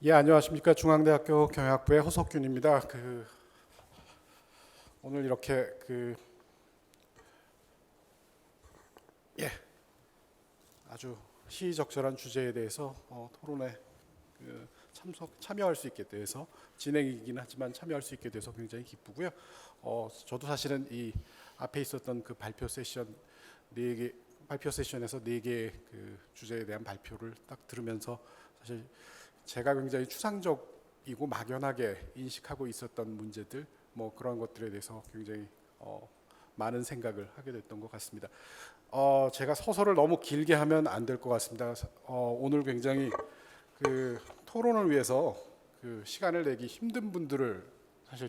예, 안녕하십니까. 중앙대학교 경영학부의 허석균입니다. 오늘 이렇게 예, 아주 시의적절한 주제에 대해서 토론에 참여할 수 있게 돼서 진행이긴 하지만 참여할 수 있게 돼서 굉장히 기쁘고요. 저도 사실은 이 앞에 있었던 그 발표 세션에서 네 개의 그 주제에 대한 발표를 딱 들으면서 사실 제가 굉장히 추상적이고 막연하게 인식하고 있었던 문제들 뭐 그런 것들에 대해서 굉장히 많은 생각을 하게 됐던 것 같습니다. 제가 서설을 너무 길게 하면 안 될 것 같습니다. 오늘 굉장히 그 토론을 위해서 그 시간을 내기 힘든 분들을 사실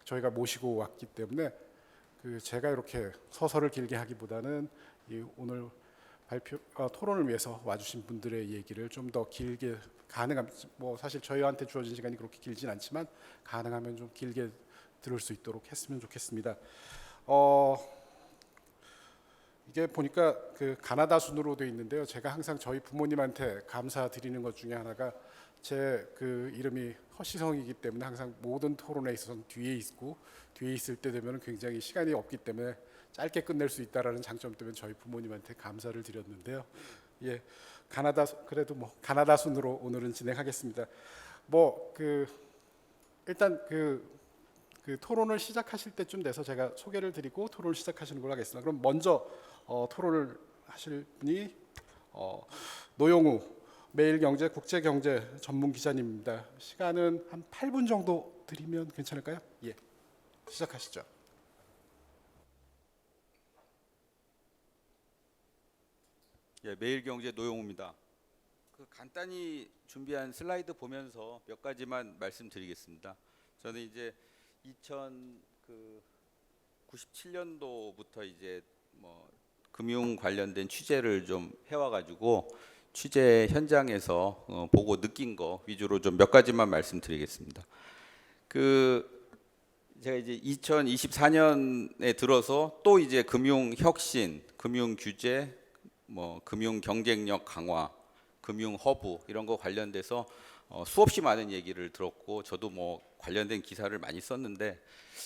저희가 모시고 왔기 때문에 제가 이렇게 서설을 길게 하기보다는 오늘 토론을 위해서 와주신 분들의 얘기를 좀 더 길게 가능하면 뭐 사실 저희한테 주어진 시간이 그렇게 길진 않지만 가능하면 좀 길게 들을 수 있도록 했으면 좋겠습니다. 이게 보니까 그 가나다 순으로 되어 있는데요. 제가 항상 저희 부모님한테 감사드리는 것 중에 하나가 제 그 이름이 허시성이기 때문에 항상 모든 토론에 있어서는 뒤에 있을 때 되면 굉장히 시간이 없기 때문에 짧게 끝낼 수 있다라는 장점 때문에 저희 부모님한테 감사를 드렸는데요. 예, 그래도 뭐 가나다 순으로 오늘은 진행하겠습니다. 일단 그 토론을 시작하실 때쯤 돼서 제가 소개를 드리고 토론을 시작하시는 걸로 하겠습니다. 그럼 먼저 토론을 하실 분이 노영우 매일경제 국제경제 전문 기자님입니다. 시간은 한 8분 정도 드리면 괜찮을까요? 예, 시작하시죠. 예, 매일경제 노영우입니다. 간단히 준비한 슬라이드 보면서 몇 가지만 말씀드리겠습니다. 저는 이제 2097년도부터 이제 뭐 금융 관련된 취재를 좀 해와가지고 취재 현장에서 보고 느낀 거 위주로 좀 몇 가지만 말씀드리겠습니다. 제가 이제 2024년에 들어서 또 이제 금융 혁신, 금융 규제, 뭐 금융 경쟁력 강화, 금융 허브 이런 거 관련돼서 수없이 많은 얘기를 들었고 저도 뭐 관련된 기사를 많이 썼는데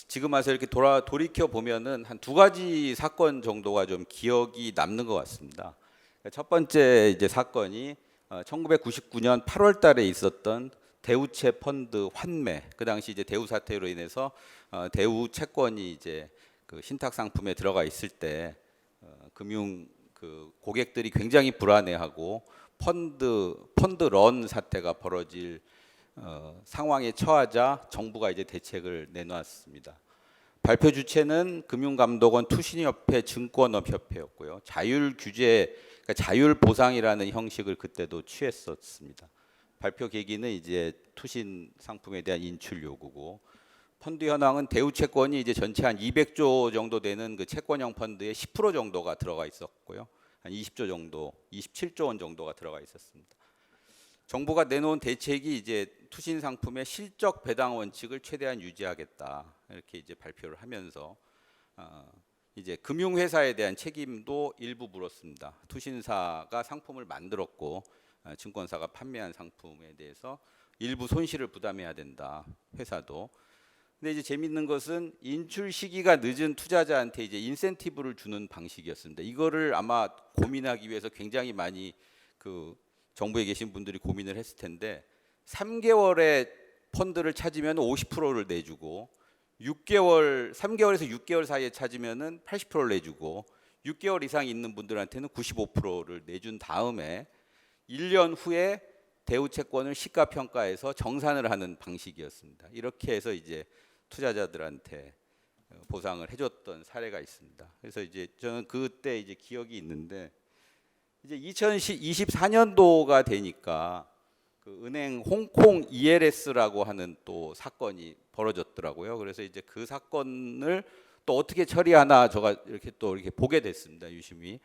지금 와서 이렇게 돌이켜 보면은 한 두 가지 사건 정도가 좀 기억이 남는 것 같습니다. 첫 번째 이제 사건이 1999년 8월달에 있었던 대우채 펀드 환매. 그 당시 이제 대우 사태로 인해서 대우 채권이 이제 그 신탁 상품에 들어가 있을 때 금융 그 고객들이 굉장히 불안해하고 펀드런 사태가 벌어질 상황에 처하자 정부가 이제 대책을 내놓았습니다. 발표 주체는 금융감독원, 투신협회, 증권업협회였고요. 자율 규제, 그러니까 자율 보상이라는 형식을 그때도 취했었습니다. 발표 계기는 이제 투신 상품에 대한 인출 요구고, 펀드 현황은 대우 채권이 이제 전체 한 200조 정도 되는 그 채권형 펀드의 10% 정도가 들어가 있었고요. 한 20조 정도, 27조 원 정도가 들어가 있었습니다. 정부가 내놓은 대책이 이제 투신 상품의 실적 배당 원칙을 최대한 유지하겠다 이렇게 이제 발표를 하면서 이제 금융회사에 대한 책임도 일부 물었습니다. 투신사가 상품을 만들었고 증권사가 판매한 상품에 대해서 일부 손실을 부담해야 된다. 회사도. 근데 이제 재밌는 것은 인출 시기가 늦은 투자자한테 이제 인센티브를 주는 방식이었습니다. 이거를 아마 고민하기 위해서 굉장히 많이 그 정부에 계신 분들이 고민을 했을 텐데 3개월에 펀드를 찾으면 50%를 내주고 3개월에서 6개월 사이에 찾으면은 80%를 내주고 6개월 이상 있는 분들한테는 95%를 내준 다음에 1년 후에 대우 채권을 시가 평가해서 정산을 하는 방식이었습니다. 이렇게 해서 이제 투자자들한테 보상을 해줬던 사례가 있습니다. 그래서 이제 저는 그때 이제 기억이 있는데 이제 2024년도가 되니까 그 은행 홍콩 ELS라고 하는 또 사건이 벌어졌더라고요. 그래서 이제 그 사건을 또 어떻게 처리하나 제가 이렇게 보게 됐습니다. 유심히.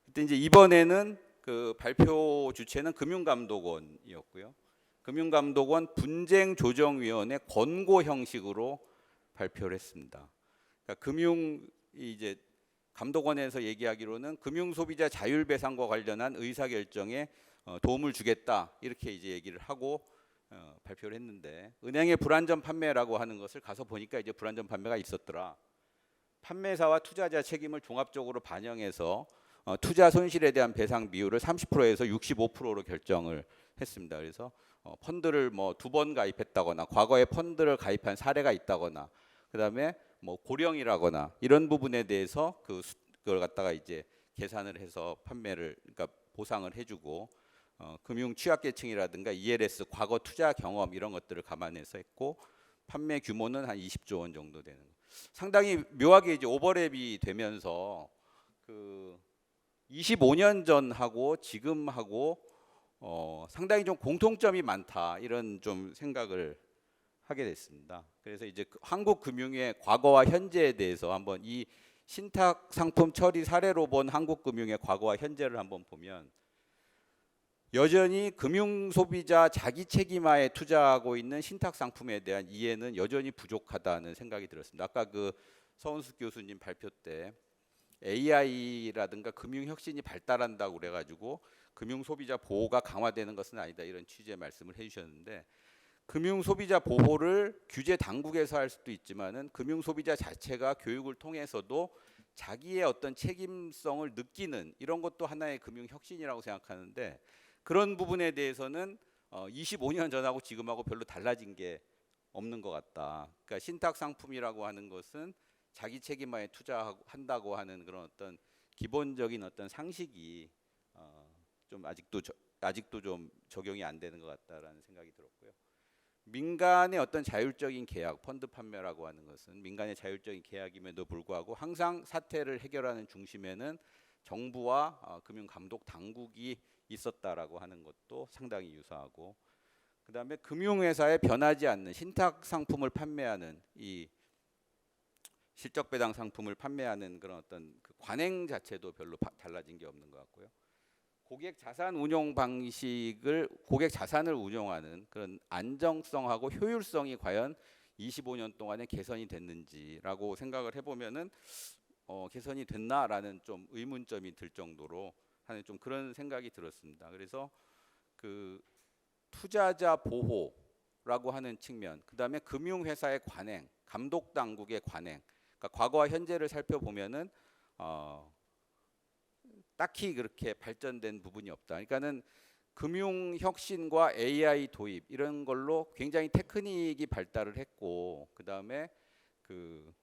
그때 이제 이번에는 그 발표 주체는 금융감독원이었고요. 금융감독원 분쟁조정위원회 권고 형식으로 발표를 했습니다. 그러니까 금융 이제 감독원에서 얘기하기로는 금융소비자 자율배상과 관련한 의사결정에 도움을 주겠다 이렇게 이제 얘기를 하고 발표를 했는데, 은행의 불안전 판매라고 하는 것을 가서 보니까 이제 불안전 판매가 있었더라. 판매사와 투자자 책임을 종합적으로 반영해서 투자 손실에 대한 배상 비율을 30%에서 65%로 결정을 했습니다. 그래서 펀드를 뭐 2번 가입했다거나 과거에 펀드를 가입한 사례가 있다거나 그다음에 뭐 고령이라거나 이런 부분에 대해서 그걸 갖다가 이제 계산을 해서 판매를, 그러니까 보상을 해주고, 금융 취약계층이라든가 ELS 과거 투자 경험 이런 것들을 감안해서 했고, 판매 규모는 한 20조 원 정도 되는 거. 상당히 묘하게 이제 오버랩이 되면서 그 25년 전하고 지금하고 상당히 좀 공통점이 많다 이런 좀 생각을 하게 됐습니다. 그래서 이제 한국 금융의 과거와 현재에 대해서 한번 이 신탁 상품 처리 사례로 본 한국 금융의 과거와 현재를 한번 보면, 여전히 금융 소비자 자기 책임화에 투자하고 있는 신탁 상품에 대한 이해는 여전히 부족하다는 생각이 들었습니다. 아까 그 서은숙 교수님 발표 때 AI라든가 금융 혁신이 발달한다고 그래가지고 금융 소비자 보호가 강화되는 것은 아니다 이런 취지의 말씀을 해주셨는데, 금융 소비자 보호를 규제 당국에서 할 수도 있지만은 금융 소비자 자체가 교육을 통해서도 자기의 어떤 책임성을 느끼는 이런 것도 하나의 금융 혁신이라고 생각하는데, 그런 부분에 대해서는 25년 전하고 지금하고 별로 달라진 게 없는 것 같다. 그러니까 신탁 상품이라고 하는 것은 자기 책임화에 투자한다고 하는 그런 어떤 기본적인 어떤 상식이 좀 아직도 좀 적용이 안 되는 것 같다라는 생각이 들었고요. 민간의 어떤 자율적인 계약, 펀드 판매라고 하는 것은 민간의 자율적인 계약임에도 불구하고 항상 사태를 해결하는 중심에는 정부와 금융 감독 당국이 있었다라고 하는 것도 상당히 유사하고, 그다음에 금융회사에 변하지 않는 신탁 상품을 판매하는 이 실적 배당 상품을 판매하는 그런 어떤 그 관행 자체도 별로 달라진 게 없는 것 같고요. 고객 자산 운용 방식을, 고객 자산을 운용하는 그런 안정성하고 효율성이 과연 25년 동안에 개선이 됐는지라고 생각을 해보면은 개선이 됐나라는 좀 의문점이 들 정도로 하는 좀 그런 생각이 들었습니다. 그래서 그 투자자 보호라고 하는 측면, 그다음에 금융회사의 관행, 감독 당국의 관행, 그러니까 과거와 현재를 살펴보면은 딱히 그렇게 발전된 부분이 없다. 그러니까는 금융 혁신과 AI 도입 이런 걸로 굉장히 테크닉이 발달을 했고, 그다음에 그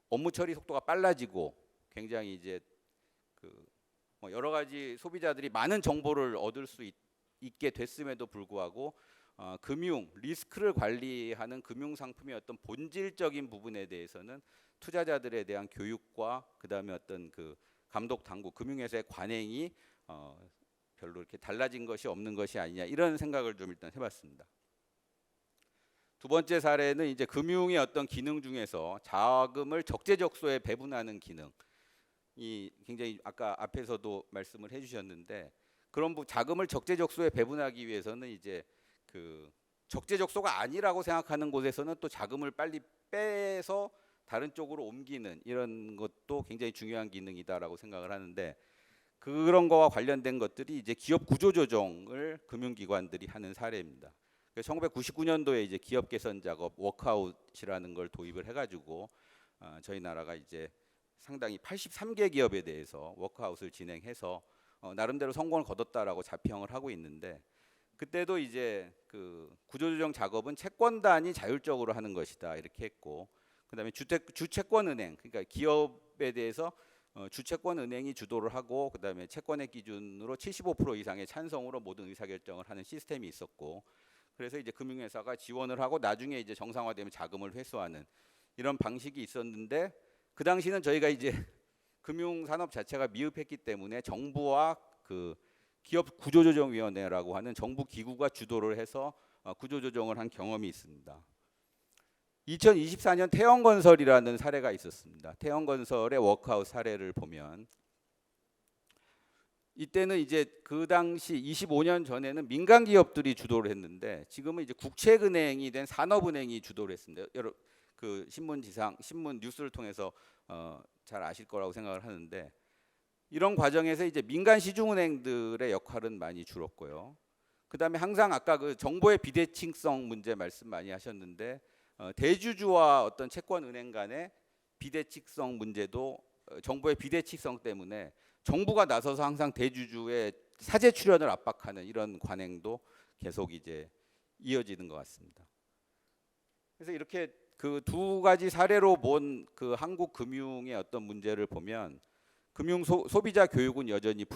업무 처리 속도가 빨라지고, 굉장히 이제 뭐 여러 가지 소비자들이 많은 정보를 얻을 수 있게 됐음에도 불구하고 금융 리스크를 관리하는 금융 상품의 어떤 본질적인 부분에 대해서는 투자자들에 대한 교육과 그다음에 어떤 그 감독 당국, 금융회사의 관행이 별로 이렇게 달라진 것이 없는 것이 아니냐 이런 생각을 좀 일단 해봤습니다. 두 번째 사례는 이제 금융의 어떤 기능 중에서 자금을 적재적소에 배분하는 기능이 굉장히 아까 앞에서도 말씀을 해주셨는데, 그런 자금을 적재적소에 배분하기 위해서는 이제 그 적재적소가 아니라고 생각하는 곳에서는 또 자금을 빨리 빼서 다른 쪽으로 옮기는 이런 것도 굉장히 중요한 기능이다라고 생각을 하는데, 그런 거와 관련된 것들이 이제 기업 구조 조정을 금융기관들이 하는 사례입니다. 1999년도에 이제 기업 개선 작업 워크아웃이라는 걸 도입을 해가지고 저희 나라가 이제 상당히 83개 기업에 대해서 워크아웃을 진행해서 나름대로 성공을 거뒀다라고 자평을 하고 있는데, 그때도 이제 그 구조조정 작업은 채권단이 자율적으로 하는 것이다 이렇게 했고, 그다음에 주채권은행, 그러니까 기업에 대해서 주채권은행이 주도를 하고, 그다음에 채권의 기준으로 75% 이상의 찬성으로 모든 의사결정을 하는 시스템이 있었고, 그래서 이제 금융회사가 지원을 하고 나중에 이제 정상화되면 자금을 회수하는 이런 방식이 있었는데, 그 당시는 저희가 이제 금융산업 자체가 미흡했기 때문에 정부와 그 기업 구조조정위원회라고 하는 정부 기구가 주도를 해서 구조조정을 한 경험이 있습니다. 2024년 태영건설이라는 사례가 있었습니다. 태영건설의 워크아웃 사례를 보면, 이때는 이제 그 당시 25년 전에는 민간 기업들이 주도를 했는데, 지금은 이제 국책은행이 된 산업은행이 주도를 했습니다. 여러 그 신문 뉴스를 통해서 잘 아실 거라고 생각을 하는데 이런 과정에서 이제 민간 시중은행들의 역할은 많이 줄었고요. 그다음에 항상 아까 그 정보의 비대칭성 문제 말씀 많이 하셨는데 대주주와 어떤 채권은행 간의 비대칭성 문제도 정보의 비대칭성 때문에 정부가 나서서 항상 대주주의 사재 출연을 압박하는 이런 관행도 계속 이제 이어지는 것 같습니다. 그래서 이렇게 그 두 가지 사례로 본 그 한국 금융의 어떤 문제를 보면 금융 소비자 교육은 여전히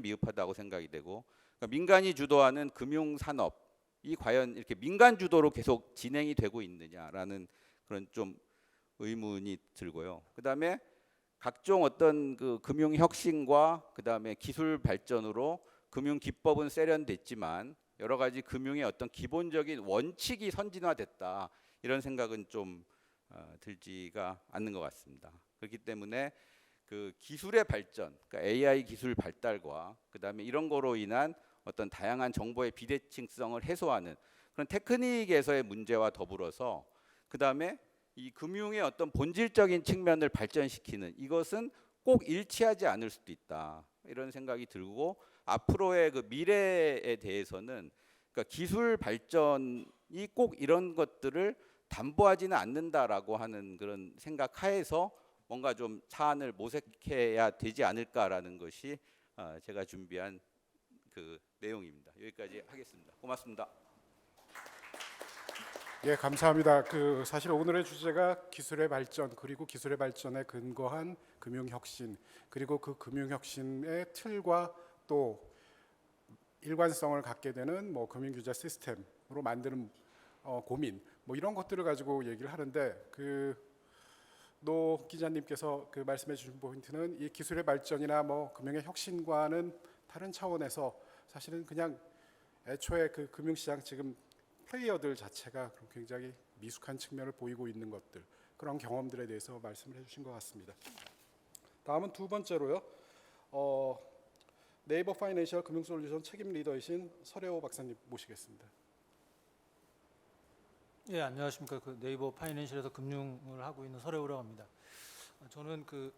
미흡하다고 생각이 되고 그러니까 민간이 주도하는 금융 산업이 과연 이렇게 민간 주도로 계속 진행이 되고 있느냐라는 그런 좀 의문이 들고요. 그다음에 각종 어떤 그 금융 혁신과 그다음에 기술 발전으로 금융 기법은 세련됐지만 여러 가지 금융의 어떤 기본적인 원칙이 선진화됐다 이런 생각은 좀 들지가 않는 것 같습니다. 그렇기 때문에 그 기술의 발전, 그러니까 AI 기술 발달과 그다음에 이런 거로 인한 어떤 다양한 정보의 비대칭성을 해소하는 그런 테크닉에서의 문제와 더불어서 그다음에 이 금융의 어떤 본질적인 측면을 발전시키는 이것은 꼭 일치하지 않을 수도 있다. 이런 생각이 들고 앞으로의 그 미래에 대해서는 그러니까 기술 발전이 꼭 이런 것들을 담보하지는 않는다라고 하는 그런 생각 하에서 뭔가 좀 사안을 모색해야 되지 않을까라는 것이 제가 준비한 그 내용입니다. 여기까지 하겠습니다. 고맙습니다. 예, 감사합니다. 그 사실 오늘의 주제가 기술의 발전 그리고 기술의 발전에 근거한 금융 혁신 그리고 그 금융 혁신의 틀과 또 일관성을 갖게 되는 뭐 금융 규제 시스템으로 만드는 고민 뭐 이런 것들을 가지고 얘기를 하는데 노 기자님께서 그 말씀해 주신 포인트는 이 기술의 발전이나 뭐 금융의 혁신과는 다른 차원에서 사실은 그냥 애초에 그 금융시장 지금 플레이어들 자체가 굉장히 미숙한 측면을 보이고 있는 것들 그런 경험들에 대해서 말씀을 해주신 것 같습니다. 다음은 두 번째로요. 네이버 파이낸셜 금융솔루션 책임 리더이신 설혜호 박사님 모시겠습니다. 예, 안녕하십니까. 그 네이버 파이낸셜에서 금융을 하고 있는 설혜우라고 합니다. 저는 그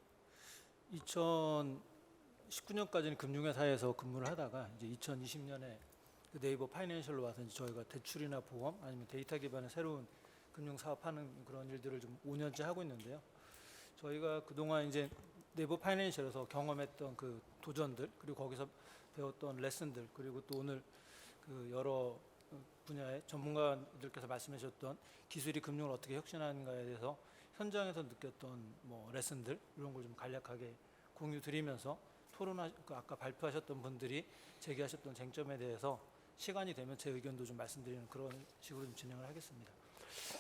2019년까지는 금융회사에서 근무를 하다가 이제 2020년에 그 네이버 파이낸셜로 와서 이제 저희가 대출이나 보험 아니면 데이터 기반의 새로운 금융 사업하는 그런 일들을 좀 5년째 하고 있는데요. 저희가 그동안 이제 네이버 파이낸셜에서 경험했던 그 도전들 그리고 거기서 배웠던 레슨들 그리고 또 오늘 그 여러 분야의 전문가들께서 말씀해 주셨던 기술이 금융을 어떻게 혁신하는가에 대해서 현장에서 느꼈던 뭐 레슨들 이런 걸 좀 간략하게 공유 드리면서 아까 발표하셨던 분들이 제기하셨던 쟁점에 대해서 시간이 되면 제 의견도 좀 말씀드리는 그런 식으로 좀 진행을 하겠습니다.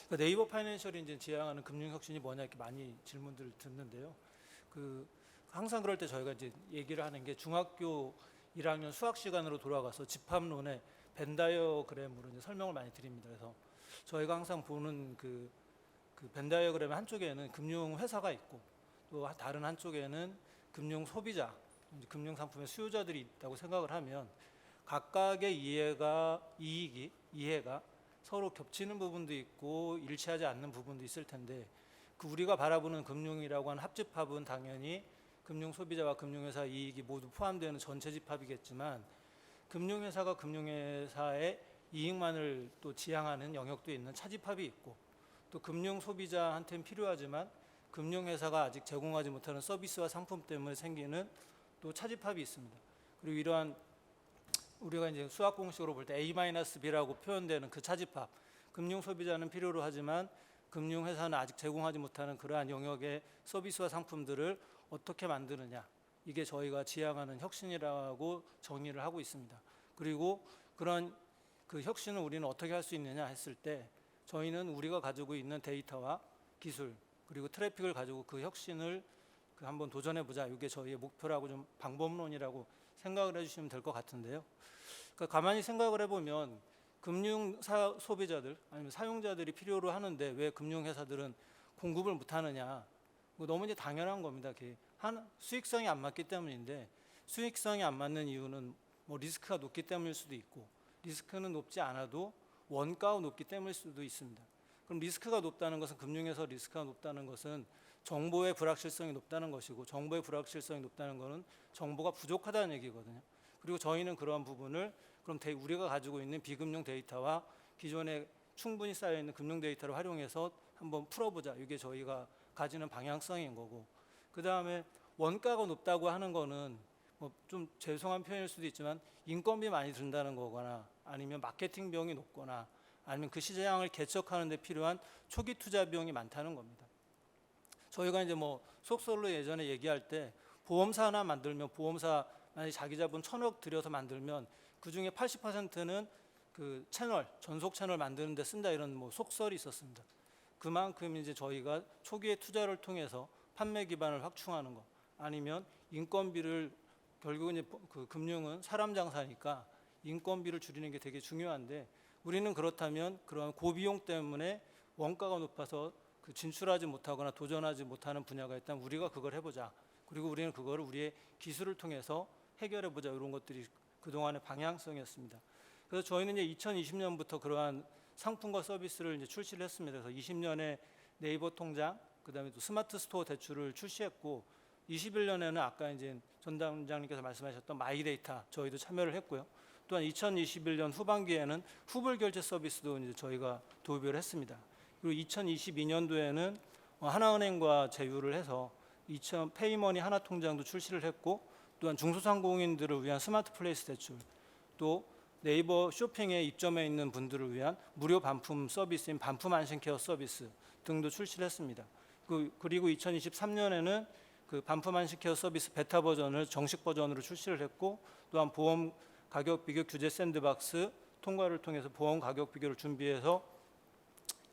그러니까 네이버 파이낸셜이 이제 지향하는 금융 혁신이 뭐냐 이렇게 많이 질문들을 듣는데요. 그 항상 그럴 때 저희가 이제 얘기를 하는 게 중학교 1학년 수학 시간으로 돌아가서 집합론의 벤 다이어그램으로 이제 설명을 많이 드립니다. 그래서 저희가 항상 보는 그 벤 다이어그램의 한쪽에는 금융 회사가 있고 또 다른 한쪽에는 금융 소비자, 금융 상품의 수요자들이 있다고 생각을 하면 각각의 이해가 서로 겹치는 부분도 있고 일치하지 않는 부분도 있을 텐데 그 우리가 바라보는 금융이라고 하는 합집합은 당연히 금융 소비자와 금융회사 이익이 모두 포함되는 전체 집합이겠지만 금융회사가 금융회사의 이익만을 또 지향하는 영역도 있는 차집합이 있고 또 금융 소비자한테는 필요하지만 금융회사가 아직 제공하지 못하는 서비스와 상품 때문에 생기는 또 차집합이 있습니다. 그리고 이러한 우리가 이제 수학 공식으로 볼 때 A-B라고 표현되는 그 차집합, 금융 소비자는 필요로 하지만 금융회사는 아직 제공하지 못하는 그러한 영역의 서비스와 상품들을 어떻게 만드느냐, 이게 저희가 지향하는 혁신이라고 정의를 하고 있습니다. 그리고 그런 그 혁신을 우리는 어떻게 할 수 있느냐 했을 때 저희는 우리가 가지고 있는 데이터와 기술 그리고 트래픽을 가지고 그 혁신을 한번 도전해보자, 이게 저희의 목표라고 좀 방법론이라고 생각을 해주시면 될 것 같은데요. 그러니까 가만히 생각을 해보면 금융 소비자들 아니면 사용자들이 필요로 하는데 왜 금융회사들은 공급을 못하느냐, 너무 이제 당연한 겁니다. 수익성이 안 맞기 때문인데 수익성이 안 맞는 이유는 뭐 리스크가 높기 때문일 수도 있고 리스크는 높지 않아도 원가가 높기 때문일 수도 있습니다. 그럼 리스크가 높다는 것은 금융에서 리스크가 높다는 것은 정보의 불확실성이 높다는 것이고, 정보의 불확실성이 높다는 것은 정보가 부족하다는 얘기거든요. 그리고 저희는 그러한 부분을 그럼 우리가 가지고 있는 비금융 데이터와 기존에 충분히 쌓여 있는 금융 데이터를 활용해서 한번 풀어보자. 이게 저희가 가지는 방향성인 거고, 그 다음에 원가가 높다고 하는 거는 뭐 좀 죄송한 표현일 수도 있지만 인건비 많이 든다는 거거나 아니면 마케팅 비용이 높거나 아니면 그 시장을 개척하는 데 필요한 초기 투자 비용이 많다는 겁니다. 저희가 이제 뭐 속설로 예전에 얘기할 때 보험사 하나 만들면 보험사 만약에 자기 자본 1,000억 들여서 만들면 그 중에 80%는 그 채널 전속 채널 만드는 데 쓴다, 이런 뭐 속설이 있었습니다. 그만큼 이제 저희가 초기에 투자를 통해서 판매 기반을 확충하는 것, 아니면 인건비를, 결국은 이제 그 금융은 사람 장사니까 인건비를 줄이는 게 되게 중요한데, 우리는 그렇다면 그런 고비용 때문에 원가가 높아서 그 진출하지 못하거나 도전하지 못하는 분야가 있다면 우리가 그걸 해보자. 그리고 우리는 그거를 우리의 기술을 통해서 해결해보자. 이런 것들이 그동안의 방향성이었습니다. 그래서 저희는 이제 2020년부터 그러한 상품과 서비스를 이제 출시를 했습니다. 그래서 20년에 네이버 통장, 그다음에 또 스마트 스토어 대출을 출시했고, 21년에는 아까 이제 전 담장님께서 말씀하셨던 마이데이터 저희도 참여를 했고요. 또한 2021년 후반기에는 후불 결제 서비스도 이제 저희가 도입을 했습니다. 그리고 2022년도에는 하나은행과 제휴를 해서 페이머니 하나통장도 출시를 했고, 또한 중소상공인들을 위한 스마트 플레이스 대출, 또 네이버 쇼핑에 입점해 있는 분들을 위한 무료 반품 서비스인 반품 안심케어 서비스 등도 출시를 했습니다. 그리고 2023년에는 그 반품 안심케어 서비스 베타 버전을 정식 버전으로 출시를 했고, 또한 보험 가격 비교 규제 샌드박스 통과를 통해서 보험 가격 비교를 준비해서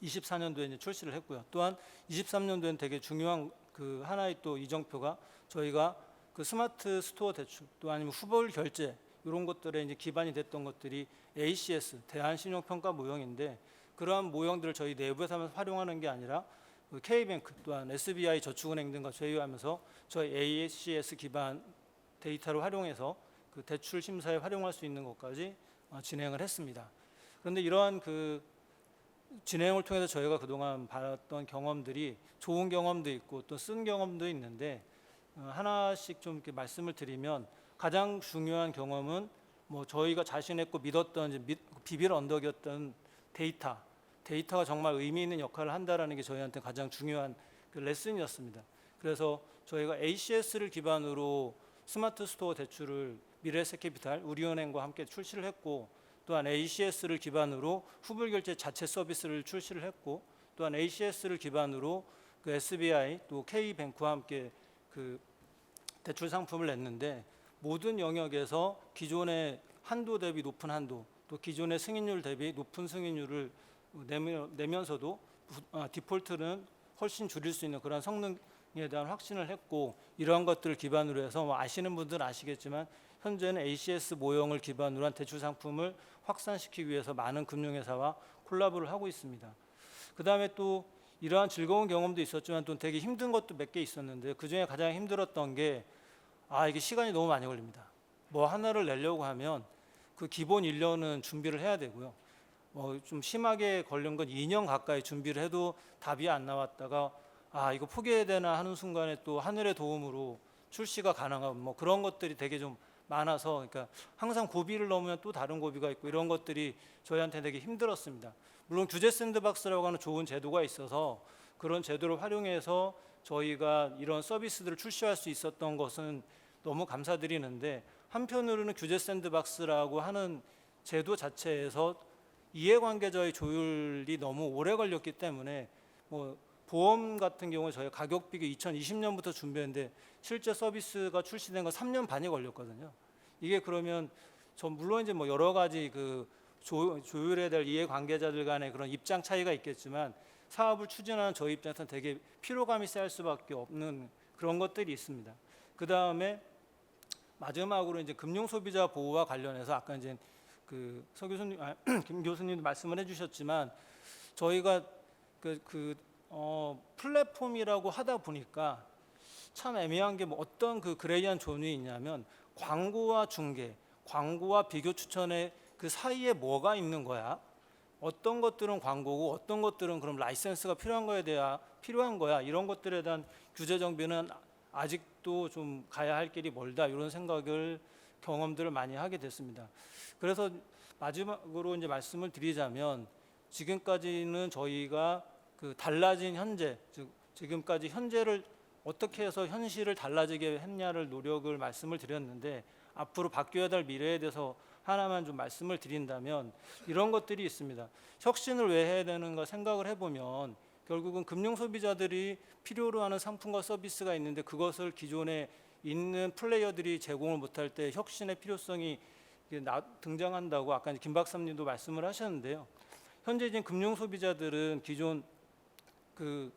24년도에 이제 출시를 했고요. 또한 23년도에는 되게 중요한 그 하나의 또 이정표가, 저희가 그 스마트 스토어 대출 또 아니면 후불 결제 이런 것들에 이제 기반이 됐던 것들이 ACS 대한신용평가 모형인데, 그러한 모형들을 저희 내부에서 활용하는 게 아니라 그 K뱅크 또한 SBI 저축은행 등과 제휴하면서 저희 ACS 기반 데이터를 활용해서 그 대출 심사에 활용할 수 있는 것까지 진행을 했습니다. 그런데 이러한 그 진행을 통해서 저희가 그동안 봤던 경험들이 좋은 경험도 있고 또 쓴 경험도 있는데, 하나씩 좀 이렇게 말씀을 드리면, 가장 중요한 경험은 뭐 저희가 자신했고 믿었던 이제 비빌 언덕이었던 데이터가 정말 의미 있는 역할을 한다라는 게 저희한테 가장 중요한 그 레슨이었습니다. 그래서 저희가 ACS를 기반으로 스마트 스토어 대출을 미래에셋캐피탈, 우리은행과 함께 출시를 했고, 또한 ACS를 기반으로 후불 결제 자체 서비스를 출시를 했고, 또한 ACS를 기반으로 그 SBI 또 K뱅크와 함께 그 대출 상품을 냈는데, 모든 영역에서 기존의 한도 대비 높은 한도, 또 기존의 승인율 대비 높은 승인율을 내면서도 디폴트는 훨씬 줄일 수 있는 그런 성능에 대한 확신을 했고, 이러한 것들을 기반으로 해서 뭐 아시는 분들은 아시겠지만 현재는 ACS 모형을 기반으로 한 대출 상품을 확산시키기 위해서 많은 금융회사와 콜라보를 하고 있습니다. 그 다음에 또 이러한 즐거운 경험도 있었지만 또 되게 힘든 것도 몇 개 있었는데, 그 중에 가장 힘들었던 게 이게 시간이 너무 많이 걸립니다. 뭐 하나를 내려고 하면 그 기본 1년은 준비를 해야 되고요. 좀 심하게 걸린 건 2년 가까이 준비를 해도 답이 안 나왔다가 이거 포기해야 되나 하는 순간에 또 하늘의 도움으로 출시가 가능한 뭐 그런 것들이 되게 좀 많아서, 그러니까 항상 고비를 넘으면 또 다른 고비가 있고 이런 것들이 저희한테 되게 힘들었습니다. 물론 규제 샌드박스라고 하는 좋은 제도가 있어서 그런 제도를 활용해서 저희가 이런 서비스들을 출시할 수 있었던 것은 너무 감사드리는데, 한편으로는 규제 샌드박스라고 하는 제도 자체에서 이해관계자의 조율이 너무 오래 걸렸기 때문에, 뭐 보험 같은 경우에 저희 가격 비교 2020년부터 준비했는데 실제 서비스가 출시된 건 3년 반이 걸렸거든요. 이게 그러면 물론 이제 뭐 여러 가지 그 조율해야 될 이해관계자들 간의 그런 입장 차이가 있겠지만, 사업을 추진하는 저희 입장에서는 되게 피로감이 쌓일 수밖에 없는 그런 것들이 있습니다. 그 다음에 마지막으로 이제 금융 소비자 보호와 관련해서 아까 이제 그 서 교수님, 김 교수님도 말씀을 해주셨지만, 저희가 플랫폼이라고 하다 보니까 참 애매한 게 뭐 어떤 그 그레이한 존이 있냐면, 광고와 중개, 광고와 비교 추천의 그 사이에 뭐가 있는 거야? 어떤 것들은 광고고 어떤 것들은 그럼 라이센스가 필요한 거야 이런 것들에 대한 규제 정비는 아직도 좀 가야 할 길이 멀다 이런 경험들을 많이 하게 됐습니다. 그래서 마지막으로 이제 말씀을 드리자면 지금까지는 저희가 그 달라진 현재 즉 지금까지 현재를 어떻게 해서 현실을 달라지게 했냐를 노력을 말씀을 드렸는데 앞으로 바뀌어야 될 미래에 대해서 하나만 좀 말씀을 드린다면 이런 것들이 있습니다. 혁신을 왜 해야 되는가 생각을 해보면 결국은 금융 소비자들이 필요로 하는 상품과 서비스가 있는데 그것을 기존에 있는 플레이어들이 제공을 못할 때 혁신의 필요성이 등장한다고 아까 김 박사님도 말씀을 하셨는데요. 현재 지금 금융 소비자들은 기존 그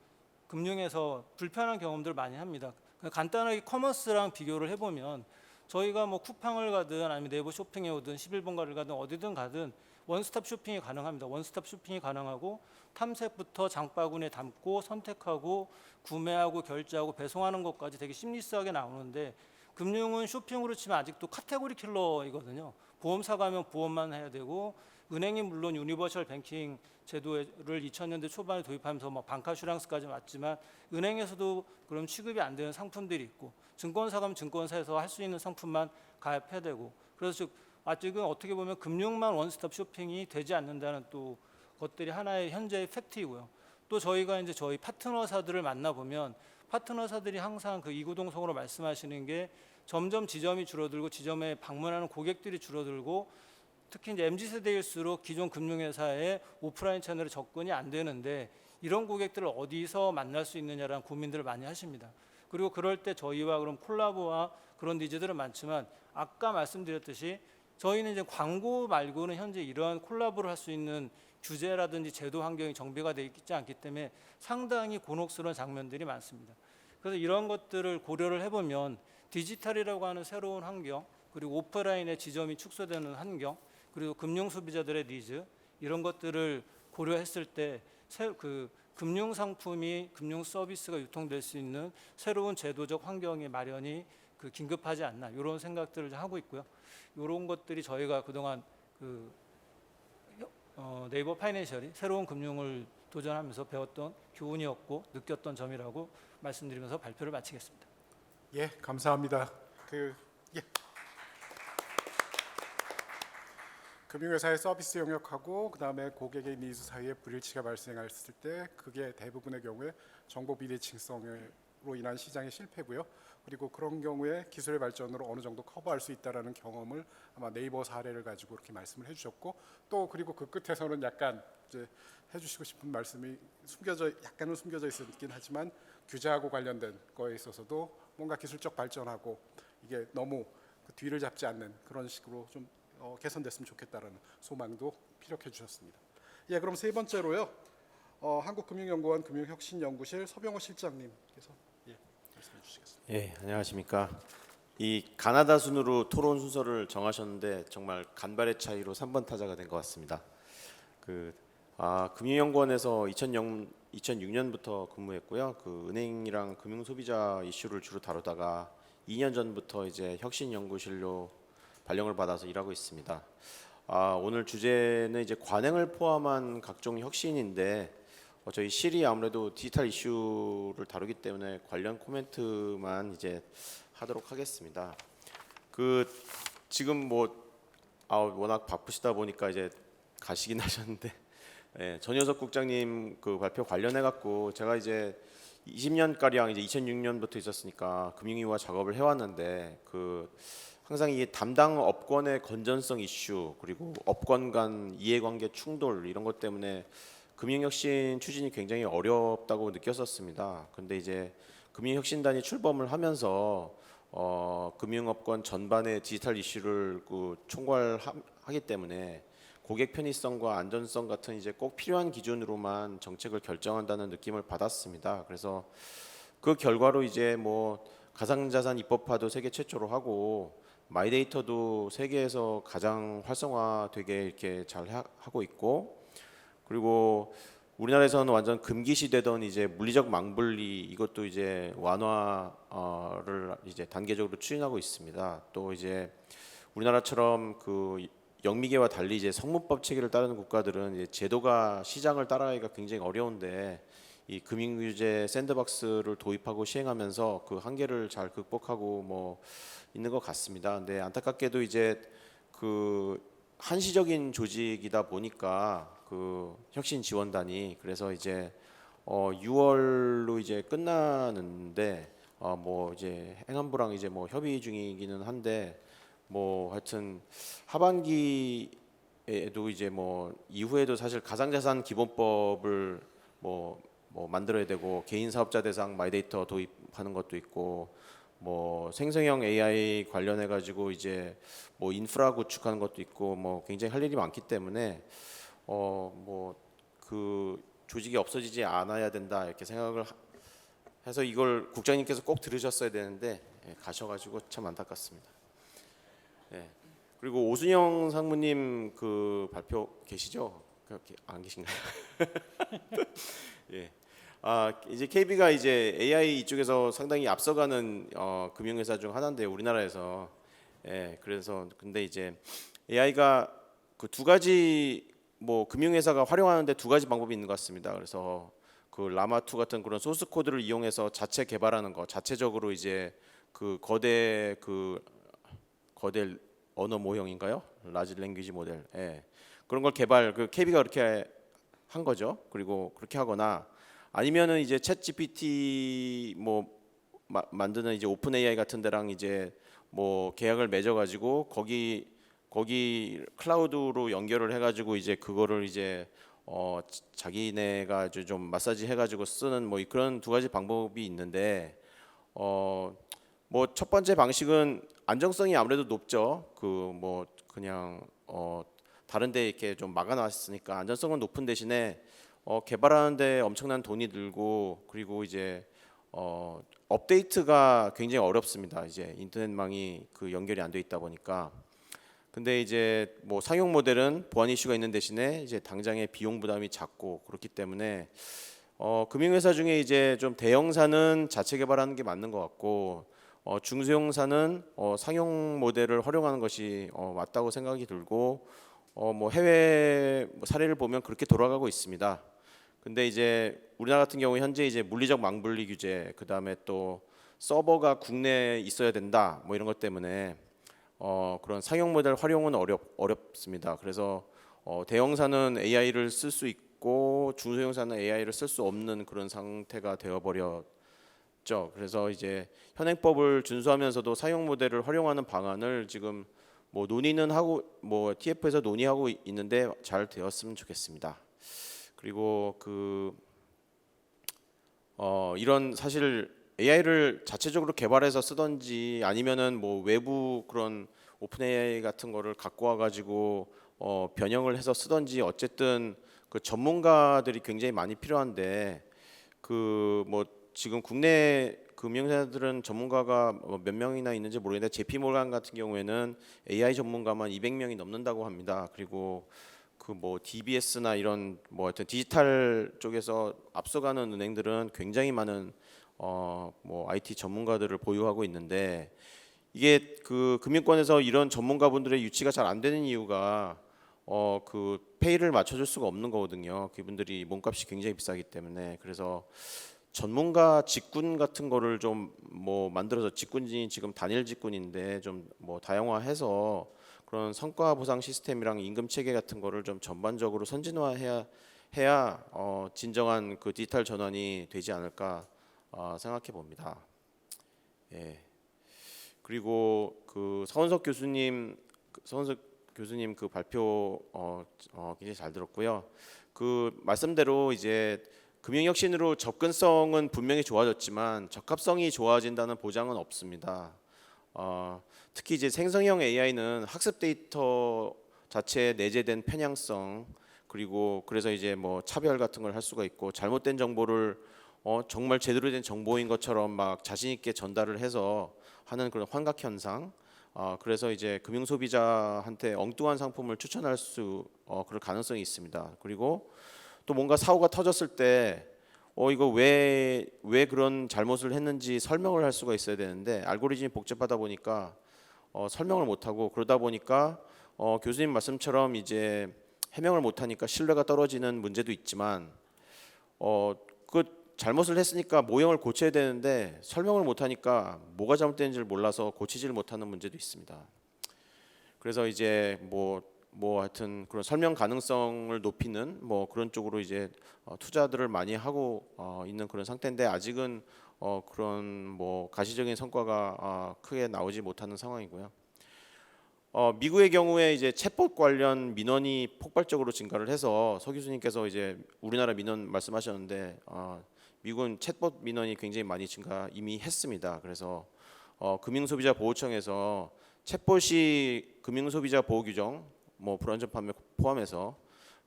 금융에서 불편한 경험들을 많이 합니다. 간단하게 커머스랑 비교를 해보면 저희가 뭐 쿠팡을 가든 아니면 네이버 쇼핑에 오든 11번가를 가든 어디든 가든 원스톱 쇼핑이 가능합니다. 원스톱 쇼핑이 가능하고 탐색부터 장바구니에 담고 선택하고 구매하고 결제하고 배송하는 것까지 되게 심리스하게 나오는데 금융은 쇼핑으로 치면 아직도 카테고리 킬러이거든요. 보험사 가면 보험만 해야 되고 은행이 물론 유니버셜 뱅킹 제도를 2000년대 초반에 도입하면서 뭐 방카슈랑스까지 왔지만 은행에서도 그럼 취급이 안 되는 상품들이 있고 증권사 가면 증권사에서 할 수 있는 상품만 가입해야 되고 그래서 즉 아직은 어떻게 보면 금융만 원스톱 쇼핑이 되지 않는다는 또 것들이 하나의 현재의 팩트이고요. 또 저희가 이제 저희 파트너사들을 만나보면 파트너사들이 항상 그 이구동성으로 말씀하시는 게 점점 지점이 줄어들고 지점에 방문하는 고객들이 줄어들고 특히 이제 MZ세대일수록 기존 금융회사의 오프라인 채널에 접근이 안 되는데 이런 고객들을 어디서 만날 수 있느냐라는 고민들을 많이 하십니다. 그리고 그럴 때 저희와 그럼 콜라보와 그런 니즈들은 많지만 아까 말씀드렸듯이 저희는 이제 광고 말고는 현재 이러한 콜라보를 할 수 있는 규제라든지 제도 환경이 정비가 되어 있지 않기 때문에 상당히 곤혹스러운 장면들이 많습니다. 그래서 이런 것들을 고려를 해보면 디지털이라고 하는 새로운 환경 그리고 오프라인의 지점이 축소되는 환경 그리고 금융 소비자들의 니즈 이런 것들을 고려했을 때 그 금융 상품이 금융 서비스가 유통될 수 있는 새로운 제도적 환경의 마련이 그 긴급하지 않나 이런 생각들을 하고 있고요. 이런 것들이 저희가 그동안 그 네이버 파이낸셜이 새로운 금융을 도전하면서 배웠던 교훈이었고 느꼈던 점이라고 말씀드리면서 발표를 마치겠습니다. 예, 감사합니다. 금융회사의 서비스 영역하고 그다음에 고객의 니즈 사이에 불일치가 발생했을 때 그게 대부분의 경우에 정보 비대칭성으로 인한 시장의 실패고요. 그리고 그런 경우에 기술의 발전으로 어느 정도 커버할 수 있다라는 경험을 아마 네이버 사례를 가지고 이렇게 말씀을 해주셨고 또 그리고 그 끝에서는 약간 이제 해주시고 싶은 말씀이 약간은 숨겨져 있었긴 하지만 규제하고 관련된 거에 있어서도 뭔가 기술적 발전하고 이게 너무 그 뒤를 잡지 않는 그런 식으로 좀 개선됐으면 좋겠다라는 소망도 피력해 주셨습니다. 예, 그럼 세 번째로요. 한국금융연구원 금융혁신연구실 서병호 실장님께서 말씀해 주시겠습니다. 예, 안녕하십니까. 이 가나다 순으로 토론 순서를 정하셨는데 정말 간발의 차이로 3번 타자가 된 것 같습니다. 금융연구원에서 2006년부터 근무했고요. 그 은행이랑 금융소비자 이슈를 주로 다루다가 2년 전부터 이제 혁신연구실로 발령을 받아서 일하고 있습니다. 오늘 주제는 이제 관행을 포함한 각종 혁신인데 저희 실이 아무래도 디지털 이슈를 다루기 때문에 관련 코멘트만 이제 하도록 하겠습니다. 지금 워낙 바쁘시다 보니까 이제 가시긴 하셨는데 전효석 국장님 그 발표 관련해 갖고 제가 이제 20년 가량 이제 2006년부터 있었으니까 금융위와 작업을 해왔는데 항상 이 담당 업권의 건전성 이슈 그리고 업권 간 이해관계 충돌 이런 것 때문에 금융혁신 추진이 굉장히 어렵다고 느꼈었습니다. 근데 이제 금융혁신단이 출범을 하면서 금융업권 전반의 디지털 이슈를 총괄하기 때문에 고객 편의성과 안전성 같은 이제 꼭 필요한 기준으로만 정책을 결정한다는 느낌을 받았습니다. 그래서 그 결과로 이제 가상자산 입법화도 세계 최초로 하고 마이데이터도 세계에서 가장 활성화되게 이렇게 잘 하고 있고 그리고 우리나라에서는 완전 금기시되던 이제 물리적 망분리 이것도 이제 완화를 이제 단계적으로 추진하고 있습니다. 또 이제 우리나라처럼 영미계와 달리 이제 성문법 체계를 따르는 국가들은 이제 제도가 시장을 따라가기가 굉장히 어려운데 이 금융규제 샌드박스를 도입하고 시행하면서 그 한계를 잘 극복하고 뭐 있는 것 같습니다. 근데 안타깝게도 이제 그 한시적인 조직이다 보니까 그 혁신 지원단이 그래서 이제 6월로 이제 끝나는데 뭐 이제 행안부랑 이제 뭐 협의 중이기는 한데 뭐 하여튼 하반기에도 이제 뭐 이후에도 사실 가상자산 기본법을 뭐 만들어야 되고 개인 사업자 대상 마이데이터 도입하는 것도 있고 뭐 생성형 AI 관련해 가지고 이제 뭐 인프라 구축하는 것도 있고 뭐 굉장히 할 일이 많기 때문에 뭐 그 조직이 없어지지 않아야 된다 이렇게 생각을 해서 이걸 국장님께서 꼭 들으셨어야 되는데 가셔가지고 참 안타깝습니다. 네. 그리고 오순영 상무님 그 발표 계시죠? 그렇게 안 계신가요? 예. 이제 KB가 이제 AI 이쪽에서 상당히 앞서가는 금융회사 중 하나인데 우리나라에서 그래서 근데 이제 AI가 그 두 가지 뭐 금융회사가 활용하는데 두 가지 방법이 있는 것 같습니다. 그래서 그 라마2 같은 그런 소스 코드를 이용해서 자체 개발하는 거, 자체적으로 이제 그 거대 언어 모형인가요? 라지 랭귀지 모델. 그런 걸 그 KB가 그렇게 한 거죠. 그리고 그렇게 하거나 아니면은 이제 챗 GPT 뭐 만드는 이제 오픈 AI 같은 데랑 이제 뭐 계약을 맺어 가지고 거기 클라우드로 연결을 해 가지고 이제 그거를 이제 자기네가 좀 마사지 해 가지고 쓰는 뭐 그런 두 가지 방법이 있는데 뭐 첫 번째 방식은 안정성이 아무래도 높죠. 그 뭐 그냥 다른 데 이렇게 좀 막아 놨으니까 안전성은 높은 대신에 개발하는데 엄청난 돈이 들고 그리고 이제 업데이트가 굉장히 어렵습니다. 이제 인터넷망이 그 연결이 안 돼 있다 보니까. 근데 이제 뭐 상용 모델은 보안 이슈가 있는 대신에 이제 당장의 비용 부담이 작고 그렇기 때문에 금융회사 중에 이제 좀 대형사는 자체 개발하는 게 맞는 것 같고 중소형사는 상용 모델을 활용하는 것이 맞다고 생각이 들고 뭐 해외 사례를 보면 그렇게 돌아가고 있습니다. 근데 이제 우리나라 같은 경우 현재 이제 물리적 망분리 규제 그다음에 또 서버가 국내에 있어야 된다 뭐 이런 것 때문에 그런 상용 모델 활용은 어렵습니다. 그래서 대형사는 AI를 쓸 수 있고 중소형사는 AI를 쓸 수 없는 그런 상태가 되어버렸죠. 그래서 이제 현행법을 준수하면서도 상용 모델을 활용하는 방안을 지금 뭐 논의는 하고 뭐 TF에서 논의하고 있는데 잘 되었으면 좋겠습니다. 그리고 이런 사실 AI를 자체적으로 개발해서 쓰던지 아니면은 뭐 외부 그런 오픈 AI 같은 거를 갖고 와 가지고 변형을 해서 쓰던지 어쨌든 그 전문가들이 굉장히 많이 필요한데 그 뭐 지금 국내 금융사들은 전문가가 몇 명이나 있는지 모르겠는데 JP모간 같은 경우에는 AI 전문가만 200명이 넘는다고 합니다. 그리고 그 뭐 DBS나 이런 뭐 하여튼 디지털 쪽에서 앞서가는 은행들은 굉장히 많은 뭐 IT 전문가들을 보유하고 있는데 이게 그 금융권에서 이런 전문가분들의 유치가 잘 안 되는 이유가 그 페이를 맞춰줄 수가 없는 거거든요. 그분들이 몸값이 굉장히 비싸기 때문에 그래서 전문가 직군 같은 거를 좀 뭐 만들어서 직군이 지금 단일 직군인데 좀 뭐 다양화해서 그런 성과 보상 시스템이랑 임금 체계 같은 거를 좀 전반적으로 선진화해야 진정한 그 디지털 전환이 되지 않을까 생각해 봅니다. 예. 그리고 그 서은석 교수님 그 발표 굉장히 잘 들었고요. 그 말씀대로 이제 금융혁신으로 접근성은 분명히 좋아졌지만 적합성이 좋아진다는 보장은 없습니다. 특히 이제 생성형 AI는 학습 데이터 자체에 내재된 편향성 그리고 그래서 이제 뭐 차별 같은 걸 할 수가 있고 잘못된 정보를 정말 제대로 된 정보인 것처럼 막 자신 있게 전달을 해서 하는 그런 환각 현상. 그래서 이제 금융 소비자한테 엉뚱한 상품을 추천할 그럴 가능성이 있습니다. 그리고 또 뭔가 사고가 터졌을 때 이거 왜 그런 잘못을 했는지 설명을 할 수가 있어야 되는데 알고리즘이 복잡하다 보니까 설명을 못 하고 그러다 보니까 교수님 말씀처럼 이제 해명을 못하니까 신뢰가 떨어지는 문제도 있지만 그 잘못을 했으니까 모형을 고쳐야 되는데 설명을 못하니까 뭐가 잘못된지를 몰라서 고치지를 못하는 문제도 있습니다. 그래서 이제 뭐 하여튼 그런 설명 가능성을 높이는 뭐 그런 쪽으로 이제 투자들을 많이 하고 있는 그런 상태인데 아직은 그런 뭐 가시적인 성과가 크게 나오지 못하는 상황이고요. 미국의 경우에 이제 챗봇 관련 민원이 폭발적으로 증가를 해서 서 교수님께서 이제 우리나라 민원 말씀하셨는데 미국은 챗봇 민원이 굉장히 많이 증가 이미 했습니다. 그래서 금융소비자보호청에서 챗봇이 금융소비자 보호 규정, 뭐 불안전 판매 포함해서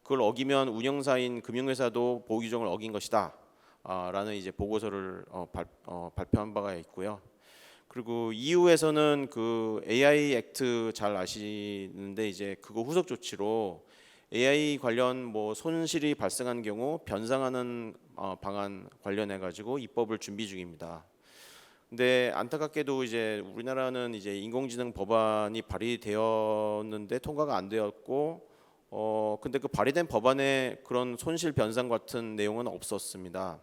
그걸 어기면 운영사인 금융회사도 보호 규정을 어긴 것이다. 라는 이제 보고서를 발표한 바가 있고요. 그리고 EU에서는 그 AI 액트 잘 아시는데 이제 그거 후속 조치로 AI 관련 뭐 손실이 발생한 경우 변상하는 방안 관련해 가지고 입법을 준비 중입니다. 근데 안타깝게도 이제 우리나라는 이제 인공지능 법안이 발의되었는데 통과가 안 되었고 근데 그 발의된 법안에 그런 손실 변상 같은 내용은 없었습니다.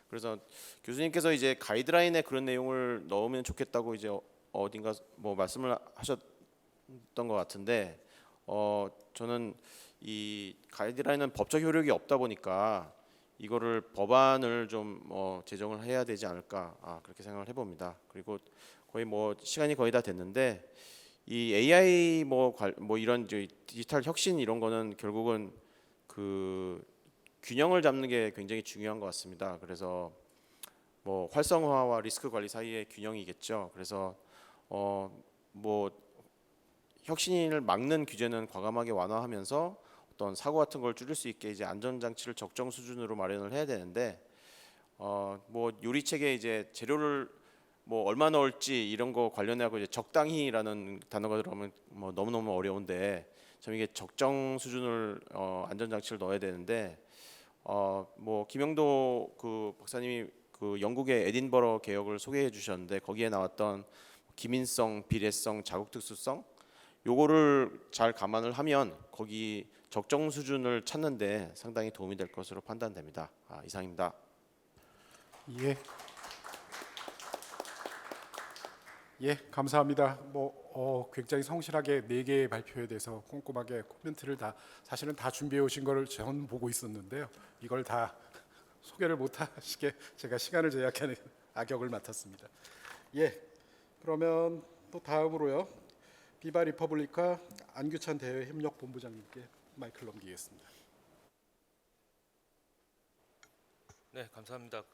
그래서 교수님께서 이제 가이드라인에 그런 내용을 넣으면 좋겠다고 이제 어딘가 뭐 말씀을 하셨던 것 같은데 저는 이 가이드라인은 법적 효력이 없다 보니까 이거를 법안을 좀 제정을 해야 되지 않을까 그렇게 생각을 해봅니다. 그리고 거의 뭐 시간이 거의 다 됐는데 이 AI 뭐 이런 디지털 혁신 이런 거는 결국은 그 균형을 잡는 게 굉장히 중요한 것 같습니다. 그래서 뭐 활성화와 리스크 관리 사이의 균형이겠죠. 그래서 뭐 혁신을 막는 규제는 과감하게 완화하면서 어떤 사고 같은 걸 줄일 수 있게 이제 안전 장치를 적정 수준으로 마련을 해야 되는데 뭐 요리책에 이제 재료를 뭐 얼마 넣을지 이런 거 관련해서 이제 적당히라는 단어가 들어가면 뭐 너무너무 어려운데 참 이게 적정 수준을 안전 장치를 넣어야 되는데 뭐 김영도 그 박사님이 그 영국의 에딘버러 개혁을 소개해 주셨는데 거기에 나왔던 기민성, 비례성, 자국 특수성 요거를 잘 감안을 하면 거기 적정 수준을 찾는데 상당히 도움이 될 것으로 판단됩니다. 이상입니다. 예. 예, 감사합니다. 뭐 굉장히 성실하게 4개의 발표에 대해서 꼼꼼하게 코멘트를 사실은 다 준비해 오신 거를 전 보고 있었는데요. 이걸 다 소개를 못 하시게 제가 시간을 제약하는 악역을 맡았습니다. 예. 그러면 또 다음으로요. 비바 리퍼블리카 안규찬 대외 협력 본부장님께 마이크를 넘기겠습니다. 네, 감사합니다.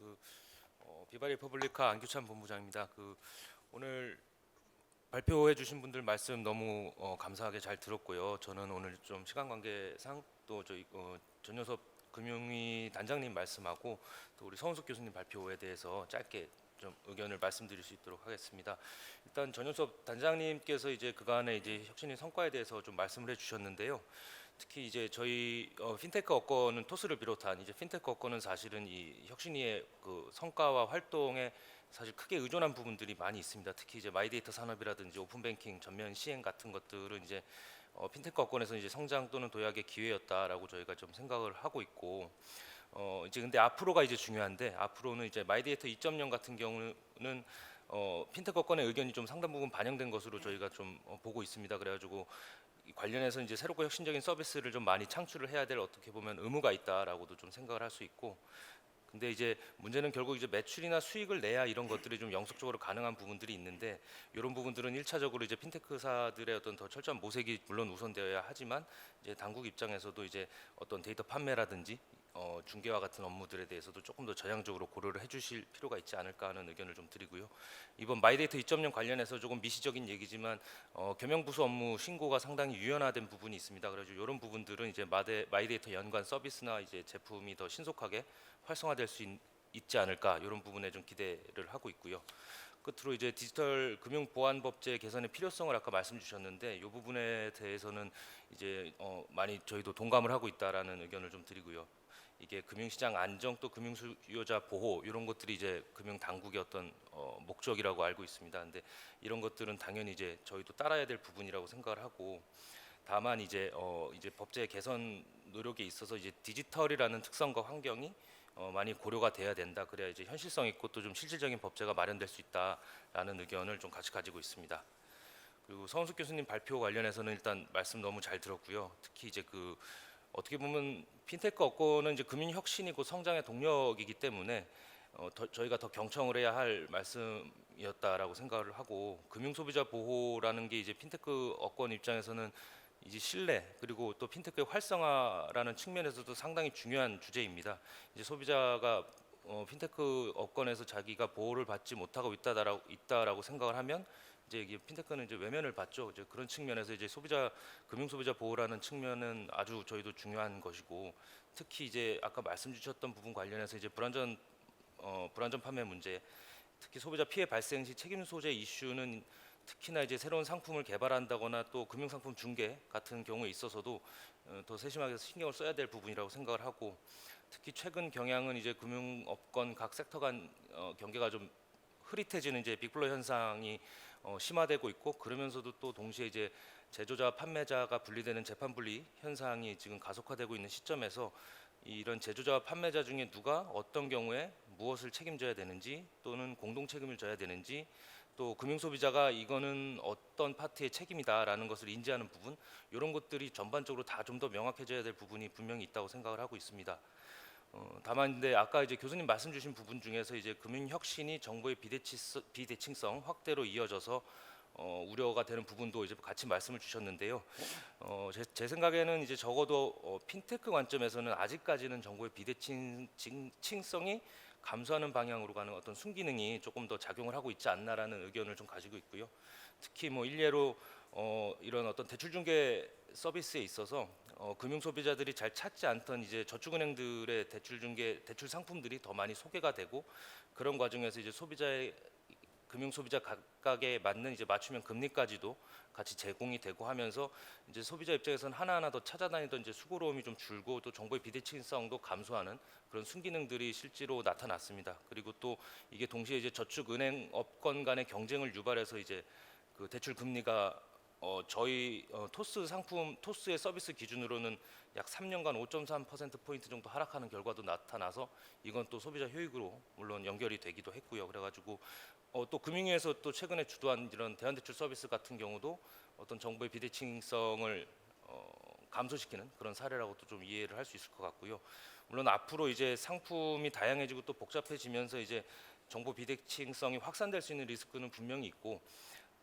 비바 리퍼블리카 안규찬 본부장입니다. 오늘 발표해 주신 분들 말씀 너무 감사하게 잘 들었고요. 저는 오늘 좀 시간 관계상 또 저희 전효섭 금융위 단장님 말씀하고 또 우리 서은숙 교수님 발표에 대해서 짧게 좀 의견을 말씀드릴 수 있도록 하겠습니다. 일단 전효섭 단장님께서 이제 그간의 이제 혁신의 성과에 대해서 좀 말씀을 해주셨는데요. 특히 이제 저희 핀테크 업권은 토스를 비롯한 이제 핀테크 업권은 사실은 이 혁신위의 그 성과와 활동에 사실 크게 의존한 부분들이 많이 있습니다. 특히 이제 마이데이터 산업이라든지 오픈뱅킹 전면 시행 같은 것들은 이제 핀테크 업권에서 이제 성장 또는 도약의 기회였다라고 저희가 좀 생각을 하고 있고 이제 근데 앞으로가 이제 중요한데 앞으로는 이제 마이데이터 2.0 같은 경우는 핀테크 업권의 의견이 좀 상당 부분 반영된 것으로 저희가 좀 보고 있습니다. 그래가지고 이 관련해서 이제 새롭고 혁신적인 서비스를 좀 많이 창출을 해야 될 어떻게 보면 의무가 있다라고도 좀 생각을 할 수 있고 근데 이제 문제는 결국 이제 매출이나 수익을 내야 이런 것들이 좀 영속적으로 가능한 부분들이 있는데 이런 부분들은 1차적으로 이제 핀테크사들의 어떤 더 철저한 모색이 물론 우선되어야 하지만 이제 당국 입장에서도 이제 어떤 데이터 판매라든지 중개와 같은 업무들에 대해서도 조금 더 전향적으로 고려를 해주실 필요가 있지 않을까 하는 의견을 좀 드리고요. 이번 마이데이터 2.0 관련해서 조금 미시적인 얘기지만 겸용부수 업무 신고가 상당히 유연화된 부분이 있습니다. 그래서 이런 부분들은 이제 마이데이터 연관 서비스나 이제 제품이 더 신속하게 활성화될 수 있지 않을까 이런 부분에 좀 기대를 하고 있고요. 끝으로 이제 디지털 금융보안법제 개선의 필요성을 아까 말씀 주셨는데 이 부분에 대해서는 이제 많이 저희도 동감을 하고 있다라는 의견을 좀 드리고요. 이게 금융시장 안정 또 금융수요자 보호 이런 것들이 이제 금융 당국의 어떤 목적이라고 알고 있습니다. 근데 이런 것들은 당연히 이제 저희도 따라야 될 부분이라고 생각을 하고 다만 이제 법제 개선 노력에 있어서 이제 디지털이라는 특성과 환경이 많이 고려가 돼야 된다. 그래야 이제 현실성 있고 또 좀 실질적인 법제가 마련될 수 있다라는 의견을 좀 같이 가지고 있습니다. 그리고 서은숙 교수님 발표 관련해서는 일단 말씀 너무 잘 들었고요. 특히 이제 그 어떻게 보면 핀테크 업권은 이제 금융 혁신이고 성장의 동력이기 때문에 저희가 더 경청을 해야 할 말씀이었다라고 생각을 하고, 금융 소비자 보호라는 게 이제 핀테크 업권 입장에서는 이제 신뢰 그리고 또 핀테크의 활성화라는 측면에서도 상당히 중요한 주제입니다. 이제 소비자가 핀테크 업권에서 자기가 보호를 받지 못하고 있다라고 생각을 하면 이제 이게 핀테크는 이제 외면을 받죠. 이제 그런 측면에서 이제 금융 소비자 보호라는 측면은 아주 저희도 중요한 것이고, 특히 이제 아까 말씀 주셨던 부분 관련해서 이제 불안전 판매 문제, 특히 소비자 피해 발생 시 책임 소재 이슈는 특히나 이제 새로운 상품을 개발한다거나 또 금융 상품 중개 같은 경우에 있어서도 더 세심하게 신경을 써야 될 부분이라고 생각을 하고, 특히 최근 경향은 이제 금융업권 각 섹터 간 경계가 좀 흐릿해지는 이제 빅플로 현상이 심화되고 있고, 그러면서도 또 동시에 이제 제조자 판매자가 분리되는 재판 분리 현상이 지금 가속화되고 있는 시점에서 이런 제조자와 판매자 중에 누가 어떤 경우에 무엇을 책임져야 되는지 또는 공동 책임을 져야 되는지, 또 금융 소비자가 이거는 어떤 파트의 책임이다라는 것을 인지하는 부분, 이런 것들이 전반적으로 다 좀 더 명확해져야 될 부분이 분명히 있다고 생각을 하고 있습니다. 다만 근데 아까 이제 교수님 말씀 주신 부분 중에서 이제 금융 혁신이 정보의 비대칭성 확대로 이어져서 우려가 되는 부분도 이제 같이 말씀을 주셨는데요. 제 생각에는 이제 적어도 핀테크 관점에서는 아직까지는 정보의 비대칭성이 감소하는 방향으로 가는 어떤 순기능이 조금 더 작용을 하고 있지 않나라는 의견을 좀 가지고 있고요. 특히 뭐 일례로 이런 어떤 대출 중개 서비스에 있어서 금융 소비자들이 잘 찾지 않던 이제 저축은행들의 대출 상품들이 더 많이 소개가 되고, 그런 과정에서 이제 금융 소비자 각각에 맞는 이제 맞춤형 금리까지도 같이 제공이 되고 하면서 이제 소비자 입장에서는 하나하나 더 찾아다니던 이제 수고로움이 좀 줄고 또 정보의 비대칭성도 감소하는 그런 순기능들이 실제로 나타났습니다. 그리고 또 이게 동시에 이제 저축은행 업권 간의 경쟁을 유발해서 이제 그 대출 금리가 저희 토스의 서비스 기준으로는 약 3년간 5.3% 정도 하락하는 결과도 나타나서 이건 또 소비자 효익으로 물론 연결이 되기도 했고요. 그래가지고 또 금융위에서 또 최근에 주도한 이런 대환대출 서비스 같은 경우도 어떤 정보의 비대칭성을 감소시키는 그런 사례라고도 좀 이해를 할 수 있을 것 같고요. 물론 앞으로 이제 상품이 다양해지고 또 복잡해지면서 이제 정보 비대칭성이 확산될 수 있는 리스크는 분명히 있고,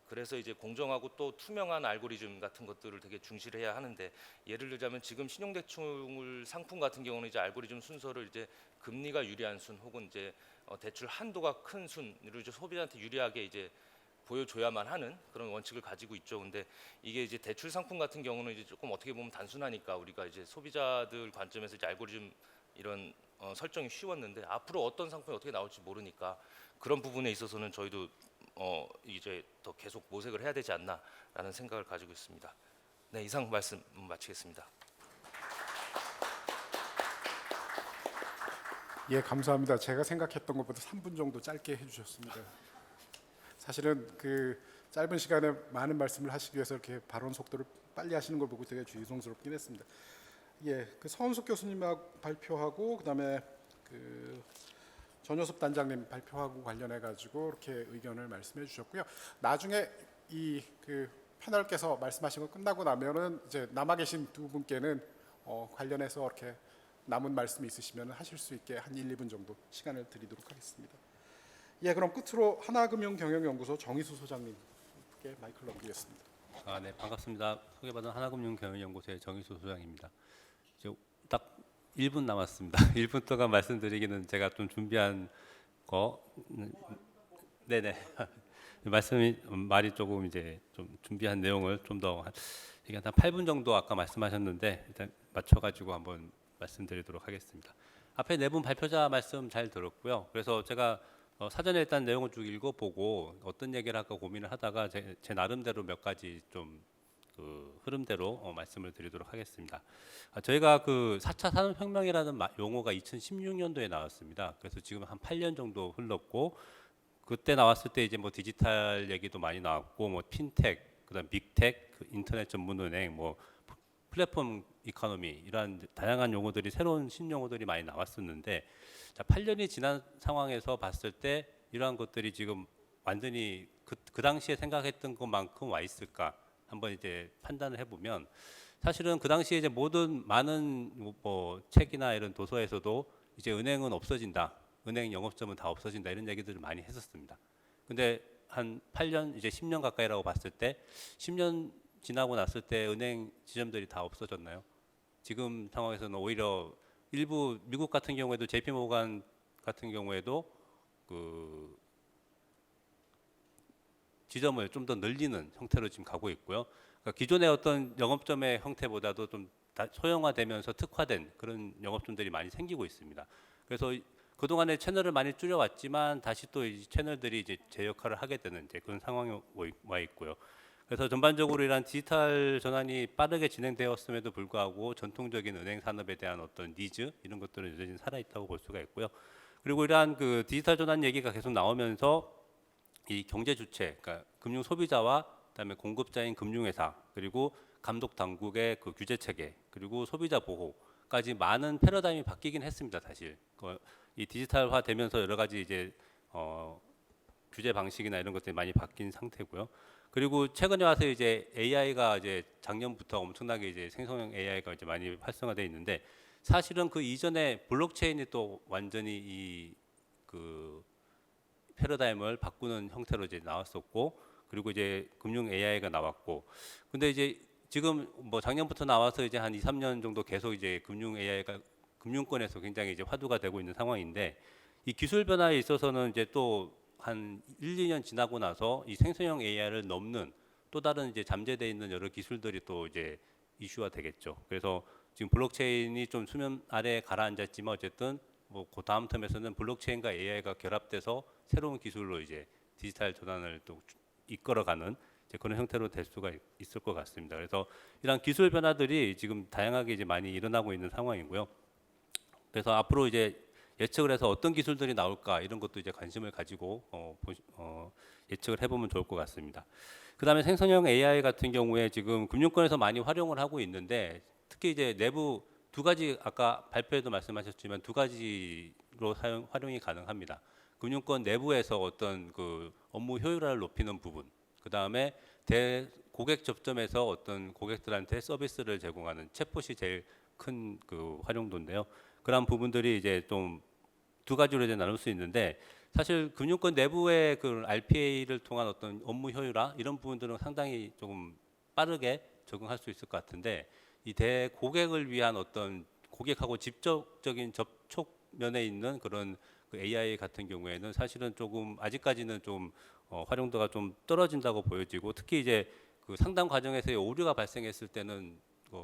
그래서 이제 공정하고 또 투명한 알고리즘 같은 것들을 되게 중시를 해야 하는데, 예를 들자면 지금 신용대출 상품 같은 경우는 이제 알고리즘 순서를 이제 금리가 유리한 순 혹은 이제 대출 한도가 큰 순으로 이제 소비자한테 유리하게 이제 보여줘야만 하는 그런 원칙을 가지고 있죠. 근데 이게 이제 대출 상품 같은 경우는 이제 조금 어떻게 보면 단순하니까 우리가 이제 소비자들 관점에서 이제 알고리즘 이런 설정이 쉬웠는데, 앞으로 어떤 상품이 어떻게 나올지 모르니까 그런 부분에 있어서는 저희도 이제 더 계속 모색을 해야 되지 않나라는 생각을 가지고 있습니다. 네, 이상 말씀 마치겠습니다. 예, 감사합니다. 제가 생각했던 것보다 3분 정도 짧게 해주셨습니다. 사실은 그 짧은 시간에 많은 말씀을 하시기 위해서 이렇게 발언 속도를 빨리 하시는 걸 보고 되게 죄송스럽긴 했습니다. 예, 그 서은숙 교수님하고 발표하고 그다음에 그 전효섭 단장님 발표하고 관련해 가지고 이렇게 의견을 말씀해 주셨고요. 나중에 이 그 패널께서 말씀하신 거 끝나고 나면은 이제 남아 계신 두 분께는 관련해서 이렇게 남은 말씀이 있으시면 하실 수 있게 한 1, 2분 정도 시간을 드리도록 하겠습니다. 예, 그럼 끝으로 하나금융경영연구소 정희수 소장님께 마이크를 넘기겠습니다. 네, 반갑습니다. 소개받은 하나금융경영연구소의 정희수 소장입니다. 이제 딱 1분 남았습니다. 1분 동안 말씀드리기는 제가 좀 준비한 거, 네네, 말이 조금 이제 좀 준비한 내용을 좀 더 이게 한 8분 정도 아까 말씀하셨는데 일단 맞춰가지고 한번 말씀드리도록 하겠습니다. 앞에 네 분 발표자 말씀 잘 들었고요. 그래서 제가 사전에 일단 내용을 쭉 읽어보고 어떤 얘기를 할까 고민을 하다가 제 나름대로 몇 가지 좀 그 흐름대로 말씀을 드리도록 하겠습니다. 저희가 그 4차 산업혁명이라는 용어가 2016년도에 나왔습니다. 그래서 지금 한 8년 정도 흘렀고, 그때 나왔을 때 이제 뭐 디지털 얘기도 많이 나왔고, 뭐 핀텍, 그다음 빅텍, 그 인터넷 전문은행, 뭐 플랫폼 이코노미 이러한 다양한 용어들이 새로운 신용어들이 많이 나왔었는데 자, 8년이 지난 상황에서 봤을 때 이러한 것들이 지금 완전히 그 당시에 생각했던 것만큼 와 있을까 한번 이제 판단을 해보면 사실은 그 당시에 이제 모든 많은 뭐 책이나 이런 도서에서도 이제 은행은 없어진다, 은행 영업점은 다 없어진다 이런 얘기들을 많이 했었습니다. 근데 한 8년 이제 10년 가까이라고 봤을 때 10년 지나고 났을 때 은행 지점들이 다 없어졌나요? 지금 상황에서는 오히려 일부 미국 같은 경우에도 JP 모간 같은 경우에도 그 지점을 좀 더 늘리는 형태로 지금 가고 있고요. 그러니까 기존의 어떤 영업점의 형태보다도 좀 소형화되면서 특화된 그런 영업점들이 많이 생기고 있습니다. 그래서 그동안에 채널을 많이 줄여왔지만 다시 또 이 채널들이 이제 제 역할을 하게 되는 이제 그런 상황이 와 있고요. 그래서 전반적으로 이러한 디지털 전환이 빠르게 진행되었음에도 불구하고 전통적인 은행 산업에 대한 어떤 니즈 이런 것들은 여전히 살아 있다고 볼 수가 있고요. 그리고 이러한 그 디지털 전환 얘기가 계속 나오면서 이 경제 주체, 그러니까 금융 소비자와 그다음에 공급자인 금융회사 그리고 감독 당국의 그 규제 체계 그리고 소비자 보호까지 많은 패러다임이 바뀌긴 했습니다. 사실 이 디지털화 되면서 여러 가지 이제 규제 방식이나 이런 것들이 많이 바뀐 상태고요. 그리고 최근에 와서 이제 AI가 이제 작년부터 엄청나게 이제 생성형 AI가 이제 많이 활성화되어 있는데 사실은 그 이전에 블록체인이 또 완전히 이 그 패러다임을 바꾸는 형태로 이제 나왔었고 그리고 이제 금융 AI가 나왔고 근데 이제 지금 뭐 작년부터 나와서 이제 한 2, 3년 정도 계속 이제 금융 AI가 금융권에서 굉장히 이제 화두가 되고 있는 상황인데 이 기술 변화에 있어서는 이제 또 한 1, 2년 지나고 나서 이 생성형 AI를 넘는 또 다른 이제 잠재되어 있는 여러 기술들이 또 이제 이슈화 되겠죠. 그래서 지금 블록체인이 좀 수면 아래에 가라앉았지만 어쨌든 뭐 그 다음 텀에서는 블록체인과 AI가 결합돼서 새로운 기술로 이제 디지털 전환을 또 이끌어가는 이제 그런 형태로 될 수가 있을 것 같습니다. 그래서 이런 기술 변화들이 지금 다양하게 이제 많이 일어나고 있는 상황이고요. 그래서 앞으로 이제 예측을 해서 어떤 기술들이 나올까 이런 것도 이제 관심을 가지고 예측을 해보면 좋을 것 같습니다. 그다음에 생성형 AI 같은 경우에 지금 금융권에서 많이 활용을 하고 있는데 특히 이제 내부 두 가지 아까 발표에도 말씀하셨지만 두 가지로 활용이 가능합니다. 금융권 내부에서 어떤 그 업무 효율화를 높이는 부분, 그 다음에 고객 접점에서 어떤 고객들한테 서비스를 제공하는 챗봇이 제일 큰 그 활용도인데요. 그런 부분들이 이제 좀 두 가지로 이제 나눌 수 있는데 사실 금융권 내부의 그 RPA를 통한 어떤 업무 효율화 이런 부분들은 상당히 조금 빠르게 적응할 수 있을 것 같은데 이 대고객을 위한 어떤 고객하고 직접적인 접촉면에 있는 그런 그 AI 같은 경우에는 사실은 조금 아직까지는 좀 활용도가 좀 떨어진다고 보여지고 특히 이제 그 상담 과정에서의 오류가 발생했을 때는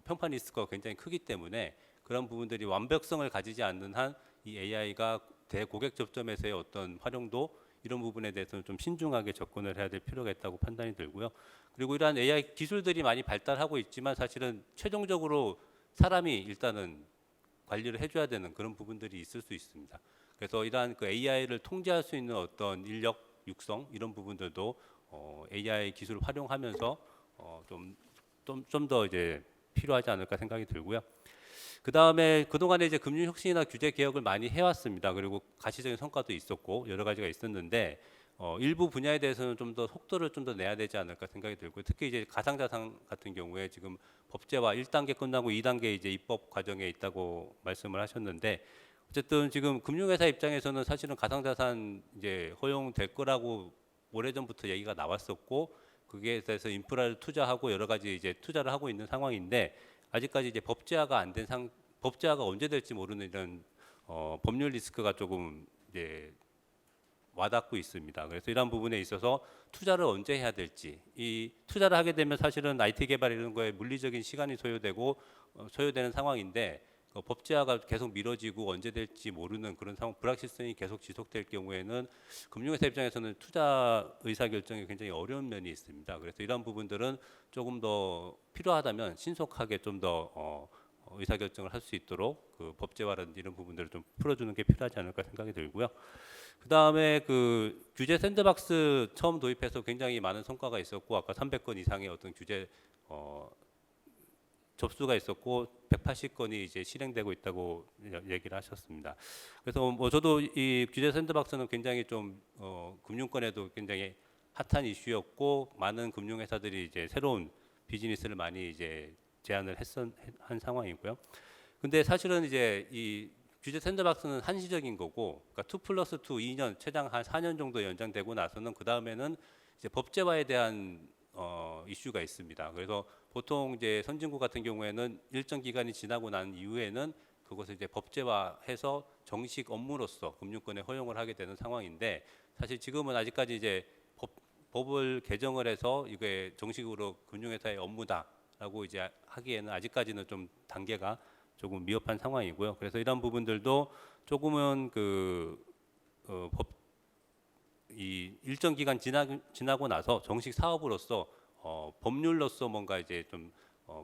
평판 리스크가 굉장히 크기 때문에 그런 부분들이 완벽성을 가지지 않는 한 이 AI가 대고객 접점에서의 어떤 활용도 이런 부분에 대해서는 좀 신중하게 접근을 해야 될 필요가 있다고 판단이 들고요. 그리고 이러한 AI 기술들이 많이 발달하고 있지만 사실은 최종적으로 사람이 일단은 관리를 해줘야 되는 그런 부분들이 있을 수 있습니다. 그래서 이러한 그 AI를 통제할 수 있는 어떤 인력 육성 이런 부분들도 AI 기술을 활용하면서 좀 더 이제 필요하지 않을까 생각이 들고요. 그 다음에 그동안에 이제 금융혁신이나 규제 개혁을 많이 해왔습니다. 그리고 가시적인 성과도 있었고 여러 가지가 있었는데 일부 분야에 대해서는 좀 더 속도를 좀 더 내야 되지 않을까 생각이 들고 특히 이제 가상자산 같은 경우에 지금 법제화 1단계 끝나고 2단계 이제 입법 과정에 있다고 말씀을 하셨는데 어쨌든 지금 금융회사 입장에서는 사실은 가상자산 이제 허용될 거라고 오래전부터 얘기가 나왔었고 그게 대해서 인프라를 투자하고 여러 가지 이제 투자를 하고 있는 상황인데 아직까지 이제 법제화가 안 된 법제화가 언제 될지 모르는 이런 법률 리스크가 조금 이제 와닿고 있습니다. 그래서 이런 부분에 있어서 투자를 언제 해야 될지 이 투자를 하게 되면 사실은 IT 개발 이런 거에 물리적인 시간이 소요되는 상황인데 법제화가 계속 미뤄지고 언제 될지 모르는 그런 상황 불확실성이 계속 지속될 경우에는 금융회사 입장에서는 투자 의사결정이 굉장히 어려운 면이 있습니다. 그래서 이런 부분들은 조금 더 필요하다면 신속하게 좀 더 의사결정을 할 수 있도록 그 법제화라든지 이런 부분들을 좀 풀어주는 게 필요하지 않을까 생각이 들고요. 그 다음에 그 규제 샌드박스 처음 도입해서 굉장히 많은 성과가 있었고 아까 300건 이상의 어떤 규제 접수가 있었고 180건이 이제 실행되고 있다고 얘기를 하셨습니다. 그래서 뭐 저도 이 규제 샌드박스는 굉장히 좀 금융권에도 굉장히 핫한 이슈였고 많은 금융회사들이 이제 새로운 비즈니스를 많이 이제 제안을 한 상황이고요. 근데 사실은 이제 이 규제 샌드박스는 한시적인 거고, 그러니까 2+2 2년 최장 한 4년 정도 연장되고 나서는 그 다음에는 이제 법제화에 대한 이슈가 있습니다. 그래서 보통 이제 선진국 같은 경우에는 일정 기간이 지나고 난 이후에는 그것을 이제 법제화해서 정식 업무로서 금융권에 허용을 하게 되는 상황인데, 사실 지금은 아직까지 이제 법을 개정을 해서 이게 정식으로 금융회사의 업무다라고 이제 하기에는 아직까지는 좀 단계가 조금 미흡한 상황이고요. 그래서 이런 부분들도 조금은 이 일정 기간 지나고 나서 정식 사업으로서 법률로서 뭔가 이제 좀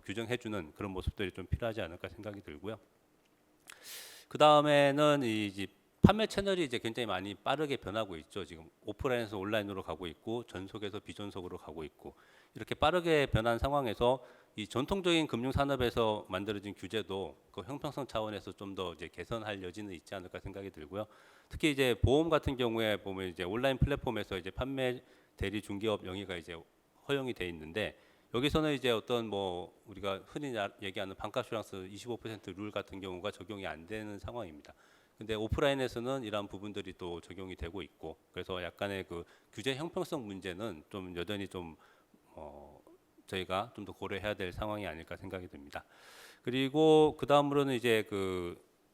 규정해주는 그런 모습들이 좀 필요하지 않을까 생각이 들고요. 그 다음에는 이제 판매 채널이 이제 굉장히 많이 빠르게 변하고 있죠. 지금 오프라인에서 온라인으로 가고 있고 전속에서 비전속으로 가고 있고, 이렇게 빠르게 변한 상황에서 이 전통적인 금융 산업에서 만들어진 규제도 그 형평성 차원에서 좀 더 이제 개선할 여지는 있지 않을까 생각이 들고요. 특히 이제 보험 같은 경우에 보면 이제 온라인 플랫폼에서 이제 판매 대리 중개업 영위가 이제 허용이 돼 있는데, 여기서는 이제 어떤 뭐 우리가 흔히 얘기하는 반값슈랑스 25% 룰 같은 경우가 적용이 안 되는 상황입니다. 근데 오프라인에서는 이러한 부분들이 또 적용이 되고 있고, 그래서 약간의 그 규제 형평성 문제는 좀 여전히 좀 저희가 좀 더 고려해야 될 상황이 아닐까 생각이 듭니다. 그리고 그 다음으로는 이제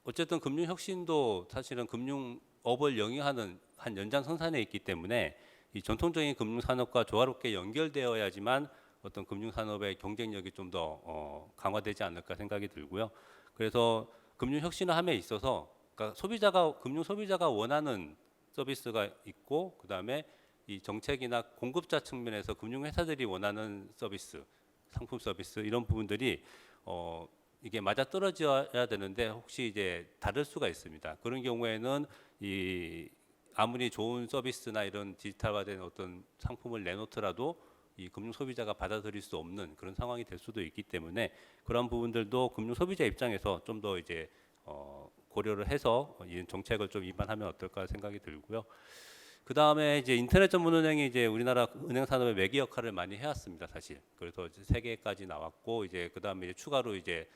어쨌든 금융 혁신도 사실은 금융업을 영위하는 한 연장선상에 있기 때문에 이 전통적인 금융 산업과 조화롭게 연결되어야지만 어떤 금융 산업의 경쟁력이 좀 더 강화되지 않을까 생각이 들고요. 그래서 금융 혁신을 함에 있어서 그러니까 금융 소비자가 원하는 서비스가 있고, 그다음에 이 정책이나 공급자 측면에서 금융회사들이 원하는 서비스, 상품 서비스 이런 부분들이 이게 맞아 떨어져야 되는데 혹시 이제 다를 수가 있습니다. 그런 경우에는 아무리 좋은 서비스나 이런 디지털화된 어떤 상품을 내놓더라도 이 금융 소비자가 받아들일 수 없는 그런 상황이 될 수도 있기 때문에, 그런 부분들도 금융 소비자 입장에서 좀 더 이제 고려를 해서 이 정책을 좀 입안하면 어떨까 생각이 들고요. 그 다음에 이제 인터넷 전문은행이 이제 우리나라 은행 산업의 매개 역할을 많이 해왔습니다, 사실. 그래서 이제 세계까지 나왔고, 이제 그 다음에 추가로 이제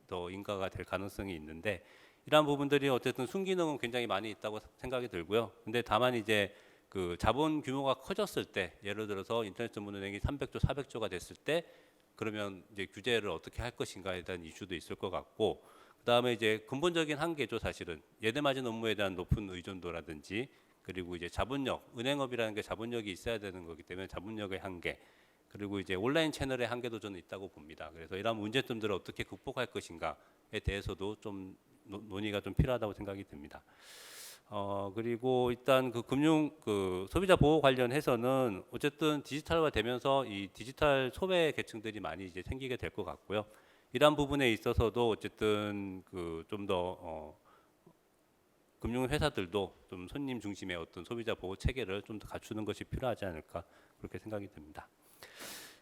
더 인가가 될 가능성이 있는데, 이러한 부분들이 어쨌든 순기능은 굉장히 많이 있다고 생각이 들고요. 근데 다만 이제 그 자본 규모가 커졌을 때, 예를 들어서 인터넷 전문은행이 300조, 400조가 됐을 때, 그러면 이제 규제를 어떻게 할 것인가에 대한 이슈도 있을 것 같고, 그 다음에 이제 근본적인 한계죠, 사실은. 예대마진 업무에 대한 높은 의존도라든지, 그리고 이제 자본력, 은행업이라는 게 자본력이 있어야 되는 거기 때문에 자본력의 한계, 그리고 이제 온라인 채널의 한계도 저는 있다고 봅니다. 그래서 이런 문제점들을 어떻게 극복할 것인가에 대해서도 좀 논의가 좀 필요하다고 생각이 듭니다. 그리고 일단 소비자 보호 관련해서는 어쨌든 디지털화 되면서 이 디지털 소외 계층들이 많이 이제 생기게 될 것 같고요. 이러한 부분에 있어서도 어쨌든 좀 더 금융회사들도 좀 손님 중심의 어떤 소비자 보호 체계를 좀 더 갖추는 것이 필요하지 않을까 그렇게 생각이 듭니다.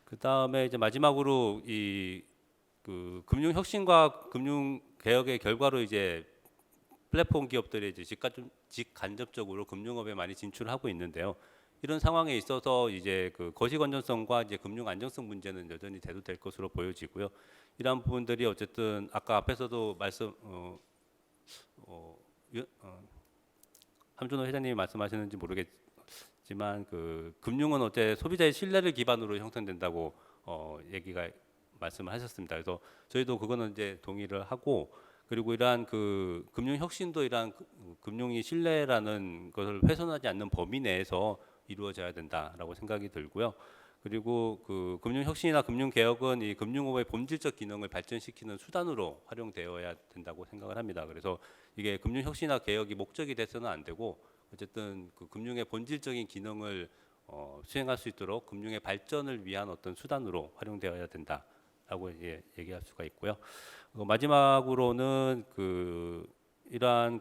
그 다음에 이제 마지막으로 금융 혁신과 금융 개혁의 결과로 이제 플랫폼 기업들이 이제 직간접적으로 금융업에 많이 진출하고 있는데요. 이런 상황에 있어서 이제 거시 건전성과 이제 금융 안정성 문제는 여전히 대두될 것으로 보여지고요. 이러한 부분들이 어쨌든 아까 앞에서도 함준호 회장님이 말씀하시는지 모르겠지만 금융은 어째 소비자의 신뢰를 기반으로 형성된다고 말씀을 하셨습니다. 그래서 저희도 그거는 이제 동의를 하고, 그리고 이러한 금융 혁신도 이러한 금융이 신뢰라는 것을 훼손하지 않는 범위 내에서 이루어져야 된다라고 생각이 들고요. 그리고 금융 혁신이나 금융 개혁은 이 금융업의 본질적 기능을 발전시키는 수단으로 활용되어야 된다고 생각을 합니다. 그래서 이게 금융 혁신이나 개혁이 목적이 돼서는 안 되고, 어쨌든 금융의 본질적인 기능을 수행할 수 있도록 금융의 발전을 위한 어떤 수단으로 활용되어야 된다라고 얘기할 수가 있고요. 마지막으로는 이러한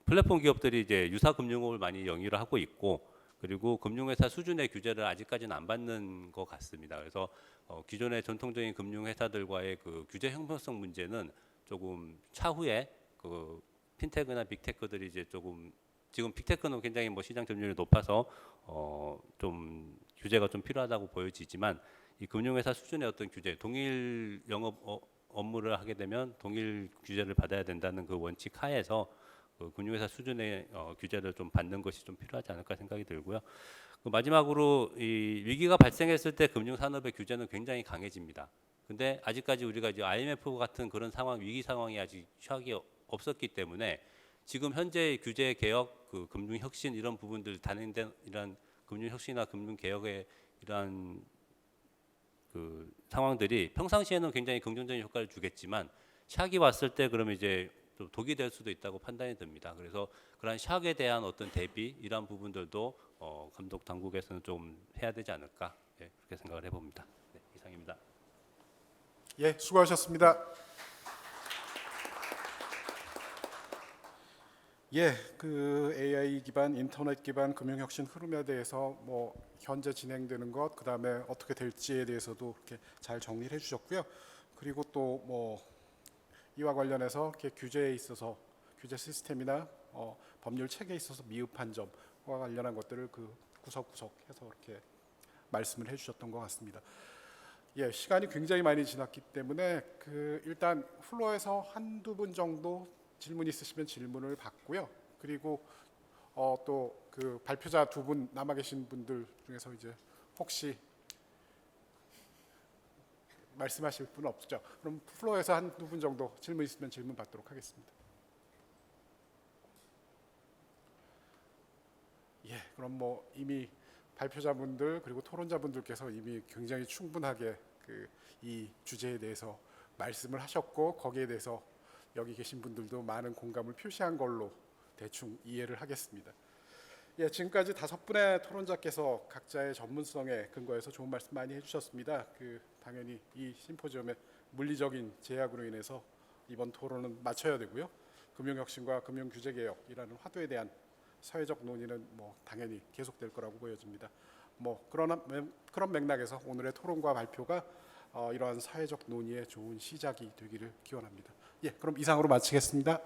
플랫폼 기업들이 이제 유사 금융업을 많이 영위를 하고 있고, 그리고 금융회사 수준의 규제를 아직까지는 안 받는 것 같습니다. 그래서 기존의 전통적인 금융회사들과의 그 규제 형평성 문제는 조금 차후에 그 핀테크나 빅테크들이 이제 조금 지금 빅테크는 굉장히 뭐 시장 점유율이 높아서 좀 규제가 좀 필요하다고 보여지지만 이 금융회사 수준의 어떤 규제, 동일 영업 업무를 하게 되면 동일 규제를 받아야 된다는 그 원칙 하에서 그 금융회사 수준의 규제를 좀 받는 것이 좀 필요하지 않을까 생각이 들고요. 그 마지막으로 이 위기가 발생했을 때 금융산업의 규제는 굉장히 강해집니다. 근데 아직까지 우리가 이제 IMF 같은 그런 상황, 위기 상황이 아직 취약이 없었기 때문에 지금 현재 규제 개혁, 그 금융 혁신 이런 부분들 단행된 이런 금융 혁신이나 금융 개혁의 이러한 그 상황들이 평상시에는 굉장히 긍정적인 효과를 주겠지만 샥이 왔을 때 그러면 이제 좀 독이 될 수도 있다고 판단이 듭니다. 그래서 그런 샥에 대한 어떤 대비 이런 부분들도 감독 당국에서는 좀 해야 되지 않을까 그렇게 생각을 해봅니다. 네, 이상입니다. 예, 수고하셨습니다. 예, 그 AI 기반, 인터넷 기반 금융혁신 흐름에 대해서 뭐 현재 진행되는 것, 그 다음에 어떻게 될지에 대해서도 이렇게 잘 정리를 해주셨고요. 그리고 또 뭐 이와 관련해서 이렇게 규제에 있어서 규제 시스템이나 법률 체계에 있어서 미흡한 점과 관련한 것들을 그 구석구석 해서 이렇게 말씀을 해주셨던 것 같습니다. 예, 시간이 굉장히 많이 지났기 때문에 그 일단 플로어에서 한두 분 정도 질문 있으시면 질문을 받고요. 그리고 또 그 발표자 두 분 남아 계신 분들 중에서 이제 혹시 말씀하실 분 없죠? 그럼 플로어에서 한두 분 정도 질문 있으면 질문 받도록 하겠습니다. 예, 그럼 뭐 이미 발표자분들 그리고 토론자분들께서 이미 굉장히 충분하게 그 이 주제에 대해서 말씀을 하셨고 거기에 대해서 여기 계신 분들도 많은 공감을 표시한 걸로 대충 이해를 하겠습니다. 예, 지금까지 5분의 토론자께서 각자의 전문성에 근거해서 좋은 말씀 많이 해주셨습니다. 그 당연히 이 심포지엄의 물리적인 제약으로 인해서 이번 토론은 마쳐야 되고요. 금융혁신과 금융규제개혁이라는 화두에 대한 사회적 논의는 뭐 당연히 계속될 거라고 보여집니다. 뭐 그런 맥락에서 오늘의 토론과 발표가 이러한 사회적 논의의 좋은 시작이 되기를 기원합니다. 예, 그럼 이상으로 마치겠습니다.